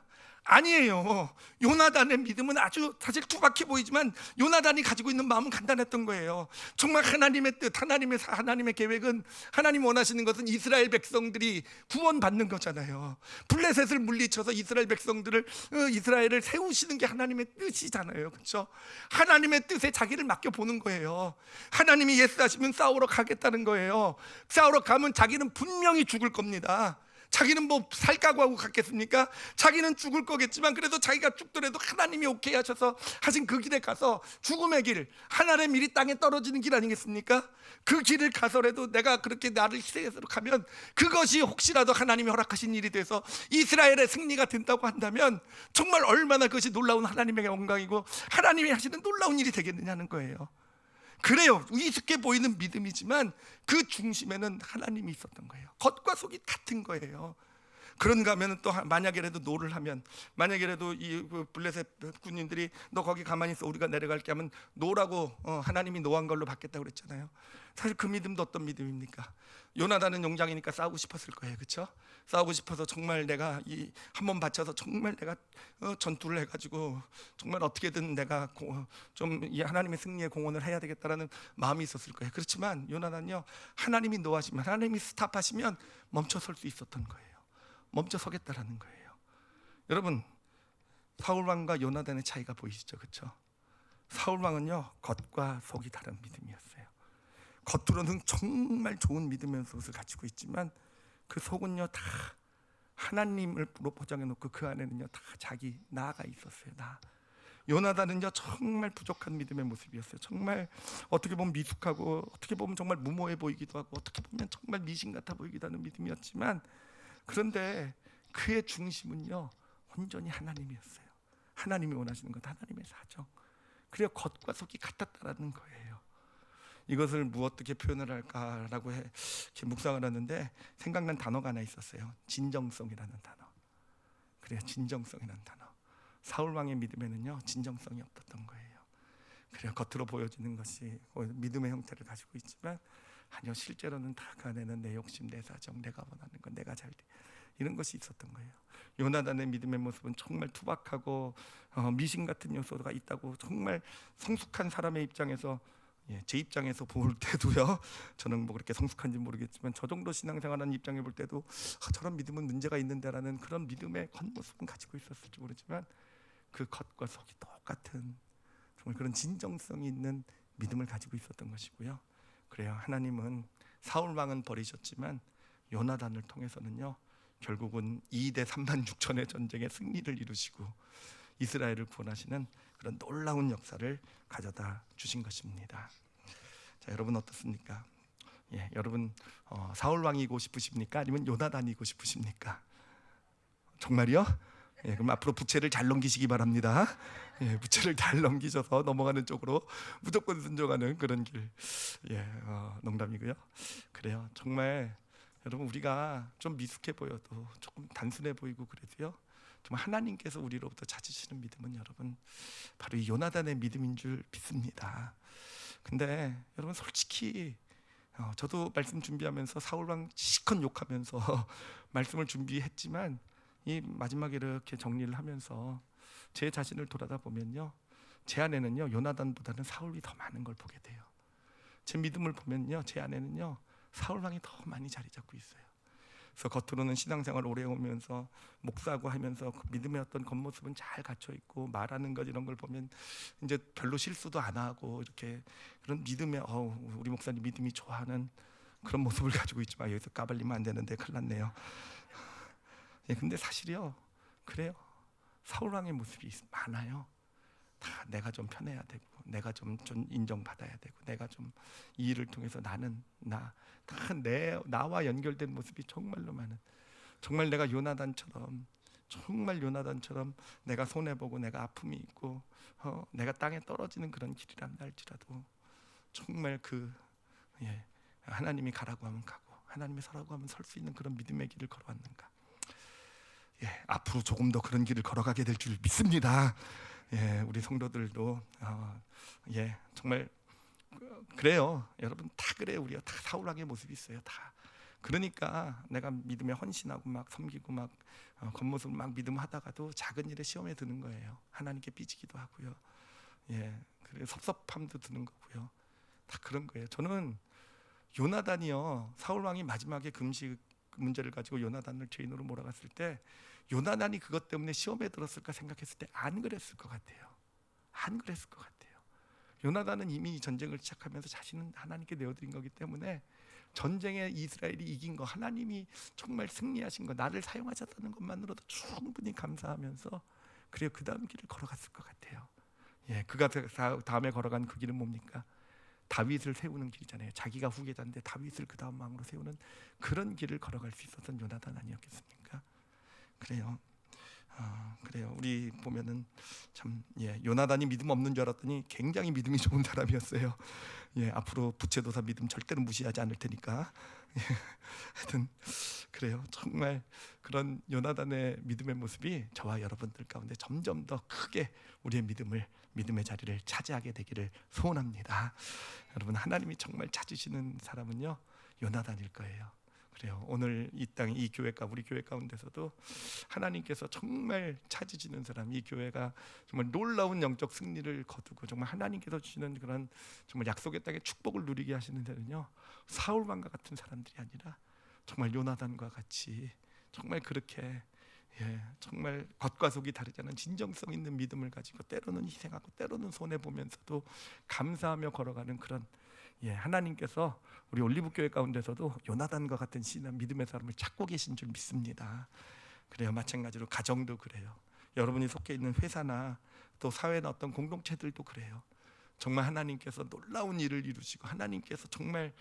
아니에요. 요나단의 믿음은 아주 사실 투박해 보이지만 요나단이 가지고 있는 마음은 간단했던 거예요. 정말 하나님의 뜻, 하나님의 계획은, 하나님 원하시는 것은 이스라엘 백성들이 구원받는 거잖아요. 블레셋을 물리쳐서 이스라엘 백성들을, 이스라엘을 세우시는 게 하나님의 뜻이잖아요. 그렇죠? 하나님의 뜻에 자기를 맡겨 보는 거예요. 하나님이 예스하시면 싸우러 가겠다는 거예요. 싸우러 가면 자기는 분명히 죽을 겁니다. 자기는 뭐 살까고 하고 갔겠습니까? 자기는 죽을 거겠지만 그래도 자기가 죽더라도 하나님이 오케이 하셔서 하신 그 길에 가서 죽음의 길, 하늘의 밀이 땅에 떨어지는 길 아니겠습니까? 그 길을 가서라도 내가 그렇게 나를 희생해서 가면 그것이 혹시라도 하나님이 허락하신 일이 돼서 이스라엘의 승리가 된다고 한다면 정말 얼마나 그것이 놀라운 하나님의 영광이고 하나님이 하시는 놀라운 일이 되겠느냐는 거예요. 그래요, 위습해 보이는 믿음이지만 그 중심에는 하나님이 있었던 거예요. 겉과 속이 같은 거예요. 그런가 하면 또 만약에라도 노를 하면, 만약에라도 이 블레셋 군인들이 너 거기 가만히 있어 우리가 내려갈게 하면 노라고 하나님이 노한 걸로 받겠다고 그랬잖아요. 사실 그 믿음도 어떤 믿음입니까? 요나단은 용장이니까 싸우고 싶었을 거예요. 그렇죠? 싸우고 싶어서 정말 내가 한 번 바쳐서 정말 내가 전투를 해가지고 정말 어떻게든 내가 좀 이 하나님의 승리에 공헌을 해야 되겠다라는 마음이 있었을 거예요. 그렇지만 요나단요, 하나님이 노하시면, 하나님이 스탑하시면 멈춰 설 수 있었던 거예요. 멈춰 서겠다라는 거예요. 여러분, 사울왕과 요나단의 차이가 보이시죠? 그렇죠? 사울왕은요 겉과 속이 다른 믿음이었어요. 겉으로는 정말 좋은 믿음의 속을 가지고 있지만 그 속은요 다 하나님을 포장해 놓고 그 안에는요 다 자기 나가 있었어요. 나. 요나단은요 정말 부족한 믿음의 모습이었어요. 정말 어떻게 보면 미숙하고 어떻게 보면 정말 무모해 보이기도 하고 어떻게 보면 정말 미신 같아 보이기도 하는 믿음이었지만, 그런데 그의 중심은요 온전히 하나님이었어요. 하나님이 원하시는 것, 하나님의 사정. 그래야 겉과 속이 같았다라는 거예요. 이것을 어떻게 표현을 할까라고 이렇게 묵상을 하는데 생각난 단어가 하나 있었어요. 진정성이라는 단어. 그래요, 진정성이라는 단어. 사울왕의 믿음에는요 진정성이 없었던 거예요. 그래요, 겉으로 보여지는 것이 믿음의 형태를 가지고 있지만 아니요, 실제로는 다 그 안에는 내 욕심, 내 사정, 내가 원하는 건 내가 잘 돼, 이런 것이 있었던 거예요. 요나단의 믿음의 모습은 정말 투박하고 미신 같은 요소가 있다고, 정말 성숙한 사람의 입장에서, 제 입장에서 볼 때도요, 저는 뭐 그렇게 성숙한지 모르겠지만 저 정도 신앙생활하는 입장에 볼 때도 저런 믿음은 문제가 있는데라는 그런 믿음의 겉모습은 가지고 있었을지 모르지만 그 겉과 속이 똑같은 정말 그런 진정성이 있는 믿음을 가지고 있었던 것이고요. 그래요, 하나님은 사울왕은 버리셨지만 요나단을 통해서는요 결국은 2대 3만 6천의 전쟁의 승리를 이루시고 이스라엘을 구원하시는 그런 놀라운 역사를 가져다 주신 것입니다. 자, 여러분 어떻습니까? 여러분 사울왕이고 싶으십니까? 아니면 요나단이고 싶으십니까? 정말요? 그럼 앞으로 부채를 잘 넘기시기 바랍니다. 부채를 잘 넘기셔서 넘어가는 쪽으로 무조건 순종하는 그런 길. 농담이고요. 그래요, 정말 여러분 우리가 좀 미숙해 보여도 조금 단순해 보이고 그래도요 정말 하나님께서 우리로부터 찾으시는 믿음은 여러분 바로 이 요나단의 믿음인 줄 믿습니다. 근데 여러분 솔직히 저도 말씀 준비하면서 사울왕 시컷 욕하면서 말씀을 준비했지만 이 마지막에 이렇게 정리를 하면서 제 자신을 돌아다 보면요 제 안에는요 요나단보다는 사울이 더 많은 걸 보게 돼요. 제 믿음을 보면요 제 안에는요 사울왕이 더 많이 자리 잡고 있어요. 그래서 겉으로는 신앙생활 오래 오면서 목사고 하면서 그 믿음의 어떤 겉모습은 잘 갖춰 있고 말하는 것 이런 걸 보면 이제 별로 실수도 안 하고 이렇게 그런 믿음의 우리 목사님 믿음이 좋아하는 그런 모습을 가지고 있지만 여기서 까발리면 안 되는데 큰일 났네요. 근데 사실이요, 그래요. 사울 왕의 모습이 많아요. 다 내가 좀 편해야 되고, 내가 좀 인정받아야 되고, 내가 좀 이 일을 통해서 나와 연결된 모습이 정말로 많은, 정말 내가 요나단처럼, 정말 요나단처럼 내가 손해 보고 내가 아픔이 있고 내가 땅에 떨어지는 그런 길이란 할지라도 정말 하나님이 가라고 하면 가고 하나님이 서라고 하면 설 수 있는 그런 믿음의 길을 걸어왔는가. 앞으로 조금 더 그런 길을 걸어가게 될 줄 믿습니다. 우리 성도들도 정말 그래요. 여러분 다 그래요. 우리가 다 사울 왕의 모습이 있어요. 다. 그러니까 내가 믿음에 헌신하고 막 섬기고 막 겉모습을 막 믿음하다가도 작은 일에 시험에 드는 거예요. 하나님께 삐지기도 하고요. 그리고 섭섭함도 드는 거고요. 다 그런 거예요. 저는 요나단이요, 사울 왕이 마지막에 금식 문제를 가지고 요나단을 죄인으로 몰아갔을 때 요나단이 그것 때문에 시험에 들었을까 생각했을 때 안 그랬을 것 같아요. 안 그랬을 것 같아요. 요나단은 이미 전쟁을 시작하면서 자신은 하나님께 내어드린 거기 때문에 전쟁에 이스라엘이 이긴 거, 하나님이 정말 승리하신 거, 나를 사용하셨다는 것만으로도 충분히 감사하면서 그래요, 그 다음 길을 걸어갔을 것 같아요. 그가 다음에 걸어간 그 길은 뭡니까? 다윗을 세우는 길이잖아요. 자기가 후계자인데 다윗을 그 다음 왕으로 세우는 그런 길을 걸어갈 수 있었던 요나단 아니었겠습니까? 그래요. 그래요. 우리 보면은 참 요나단이 믿음 없는 줄 알았더니 굉장히 믿음이 좋은 사람이었어요. 앞으로 부채도사 믿음 절대로 무시하지 않을 테니까. 하여튼 그래요. 정말 그런 요나단의 믿음의 모습이 저와 여러분들 가운데 점점 더 크게 우리의 믿음의 자리를 차지하게 되기를 소원합니다. 여러분, 하나님이 정말 찾으시는 사람은요, 요나단일 거예요. 그래요. 오늘 이 땅, 이 교회가, 우리 교회 가운데서도 하나님께서 정말 찾으시는 사람, 이 교회가 정말 놀라운 영적 승리를 거두고 정말 하나님께서 주시는 그런 정말 약속의 땅의 축복을 누리게 하시는 데는요, 사울 왕과 같은 사람들이 아니라 정말 요나단과 같이 정말 그렇게 정말 겉과 속이 다르지 않은 진정성 있는 믿음을 가지고 때로는 희생하고 때로는 손해 보면서도 감사하며 걸어가는 그런 하나님께서 우리 올리브교회 가운데서도 요나단과 같은 신한 믿음의 사람을 찾고 계신 줄 믿습니다. 그래요. 마찬가지로 가정도 그래요. 여러분이 속해 있는 회사나 또 사회나 어떤 공동체들도 그래요. 정말 하나님께서 놀라운 일을 이루시고 하나님께서 정말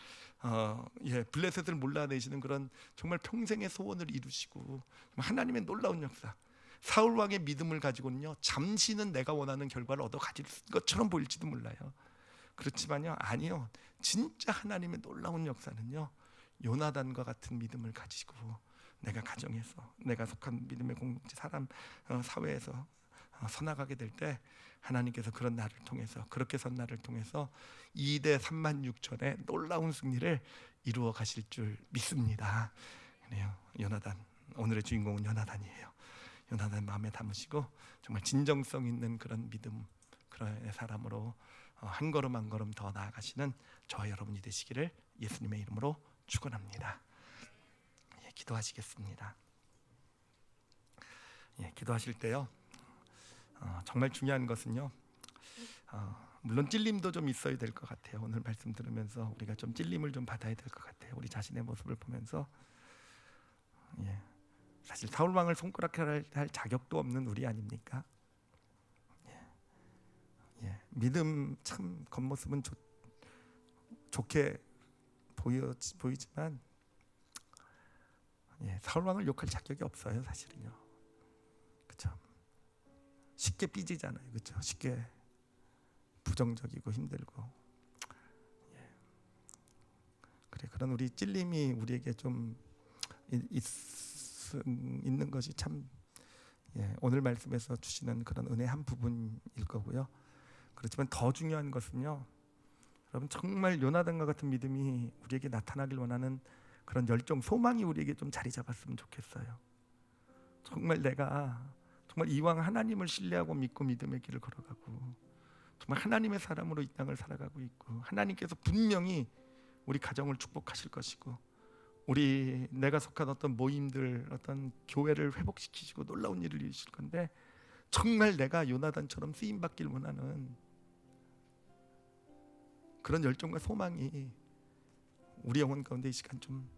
블레셋을 몰라내시는 그런 정말 평생의 소원을 이루시고 하나님의 놀라운 역사, 사울 왕의 믿음을 가지고는요, 잠시는 내가 원하는 결과를 얻어 가질 것처럼 보일지도 몰라요. 그렇지만요, 아니요, 진짜 하나님의 놀라운 역사는요, 요나단과 같은 믿음을 가지고 내가 가정에서, 내가 속한 믿음의 공동체, 사회에서 서나가게 될 때 하나님께서 그런 나를 통해서, 그렇게 선 나를 통해서 2대 36,000의 놀라운 승리를 이루어 가실 줄 믿습니다. 그래요. 요나단, 오늘의 주인공은 요나단이에요. 요나단 마음에 담으시고 정말 진정성 있는 그런 믿음, 그런 사람으로 한 걸음 한 걸음 더 나아가시는 저와 여러분이 되시기를 예수님의 이름으로 축원합니다. 기도하시겠습니다. 기도하실 때요, 정말 중요한 것은요, 물론 찔림도 좀 있어야 될 것 같아요. 오늘 말씀 들으면서 우리가 좀 찔림을 좀 받아야 될 것 같아요. 우리 자신의 모습을 보면서 사실 사울 왕을 손가락질 할 자격도 없는 우리 아닙니까? 믿음 참 겉모습은 좋게 보이지만 사울 왕을 욕할 자격이 없어요. 사실은요. 그렇죠. 쉽게 삐지잖아요. 그렇죠. 쉽게 부정적이고 힘들고. 그래, 그런 우리 찔림이 우리에게 좀 있는 것이 참 오늘 말씀에서 주시는 그런 은혜 한 부분일 거고요. 그렇지만 더 중요한 것은요, 여러분 정말 요나단과 같은 믿음이 우리에게 나타나길 원하는 그런 열정, 소망이 우리에게 좀 자리 잡았으면 좋겠어요. 정말 내가 정말 이왕 하나님을 신뢰하고 믿고 믿음의 길을 걸어가고 정말 하나님의 사람으로 이 땅을 살아가고 있고 하나님께서 분명히 우리 가정을 축복하실 것이고 내가 속한 어떤 모임들, 어떤 교회를 회복시키시고 놀라운 일을 이루실 건데 정말 내가 요나단처럼 쓰임받길 원하는 그런 열정과 소망이 우리 영혼 가운데 이 시간 좀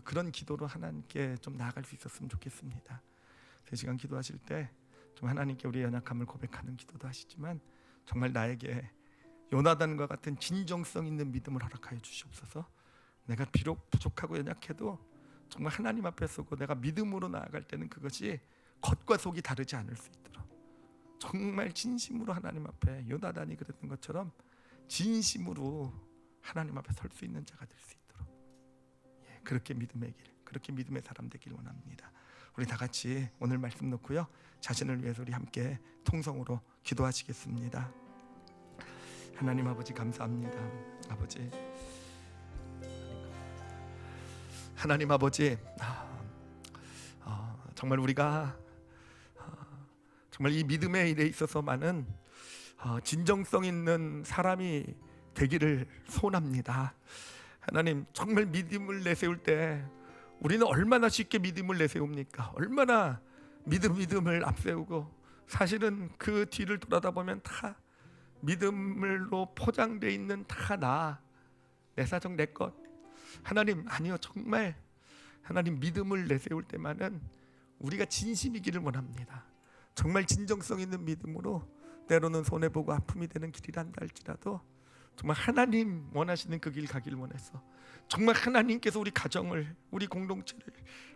그런 기도로 하나님께 좀 나아갈 수 있었으면 좋겠습니다. 3시간 기도하실 때 좀 하나님께 우리의 연약함을 고백하는 기도도 하시지만 정말 나에게 요나단과 같은 진정성 있는 믿음을 허락하여 주시옵소서. 내가 비록 부족하고 연약해도 정말 하나님 앞에 서고 내가 믿음으로 나아갈 때는 그것이 겉과 속이 다르지 않을 수 있도록 정말 진심으로 하나님 앞에 요나단이 그랬던 것처럼 진심으로 하나님 앞에 설 수 있는 자가 될 수 있도록 그렇게 믿음의 길, 그렇게 믿음의 사람 되길 원합니다. 우리 다 같이 오늘 말씀 놓고요, 자신을 위해서 우리 함께 통성으로 기도하시겠습니다. 하나님 아버지 감사합니다. 아버지, 하나님 아버지, 정말 우리가 정말 이 믿음의 일에 있어서 많은 진정성 있는 사람이 되기를 소원합니다. 하나님, 정말 믿음을 내세울 때 우리는 얼마나 쉽게 믿음을 내세웁니까? 얼마나 믿음을 앞세우고 사실은 그 뒤를 돌아다 보면 다 믿음으로 포장되어 있는 다 내 사정 내 것. 하나님, 아니요, 정말 하나님 믿음을 내세울 때만은 우리가 진심이기를 원합니다. 정말 진정성 있는 믿음으로 때로는 손해보고 아픔이 되는 길이란다 할지라도 정말 하나님 원하시는 그 길 가길 원해서 정말 하나님께서 우리 가정을, 우리 공동체를,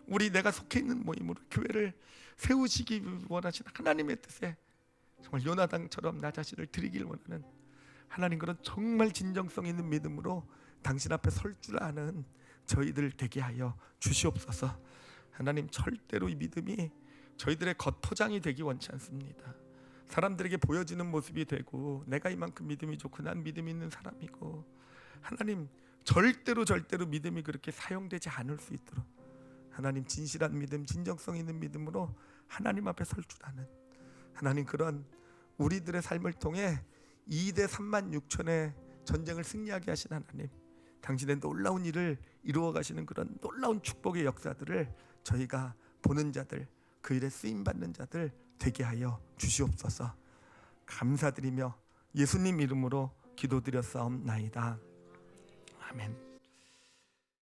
우리 내가 속해 있는 모임으로 교회를 세우시기 원하시는 하나님의 뜻에 정말 요나단처럼 나 자신을 드리길 원하는 하나님, 그런 정말 진정성 있는 믿음으로 당신 앞에 설 줄 아는 저희들 되게 하여 주시옵소서. 하나님, 절대로 이 믿음이 저희들의 겉포장이 되기 원치 않습니다. 사람들에게 보여지는 모습이 되고 내가 이만큼 믿음이 좋고 난 믿음 있는 사람이고, 하나님 절대로 믿음이 그렇게 사용되지 않을 수 있도록 하나님 진실한 믿음, 진정성 있는 믿음으로 하나님 앞에 설 줄 아는 하나님, 그런 우리들의 삶을 통해 2대 3만 6천의 전쟁을 승리하게 하신 하나님, 당신의 놀라운 일을 이루어 가시는 그런 놀라운 축복의 역사들을 저희가 보는 자들, 그 일에 쓰임받는 자들 되게 하여 주시옵소서. 감사드리며 예수님 이름으로 기도드렸사옵나이다. 아멘.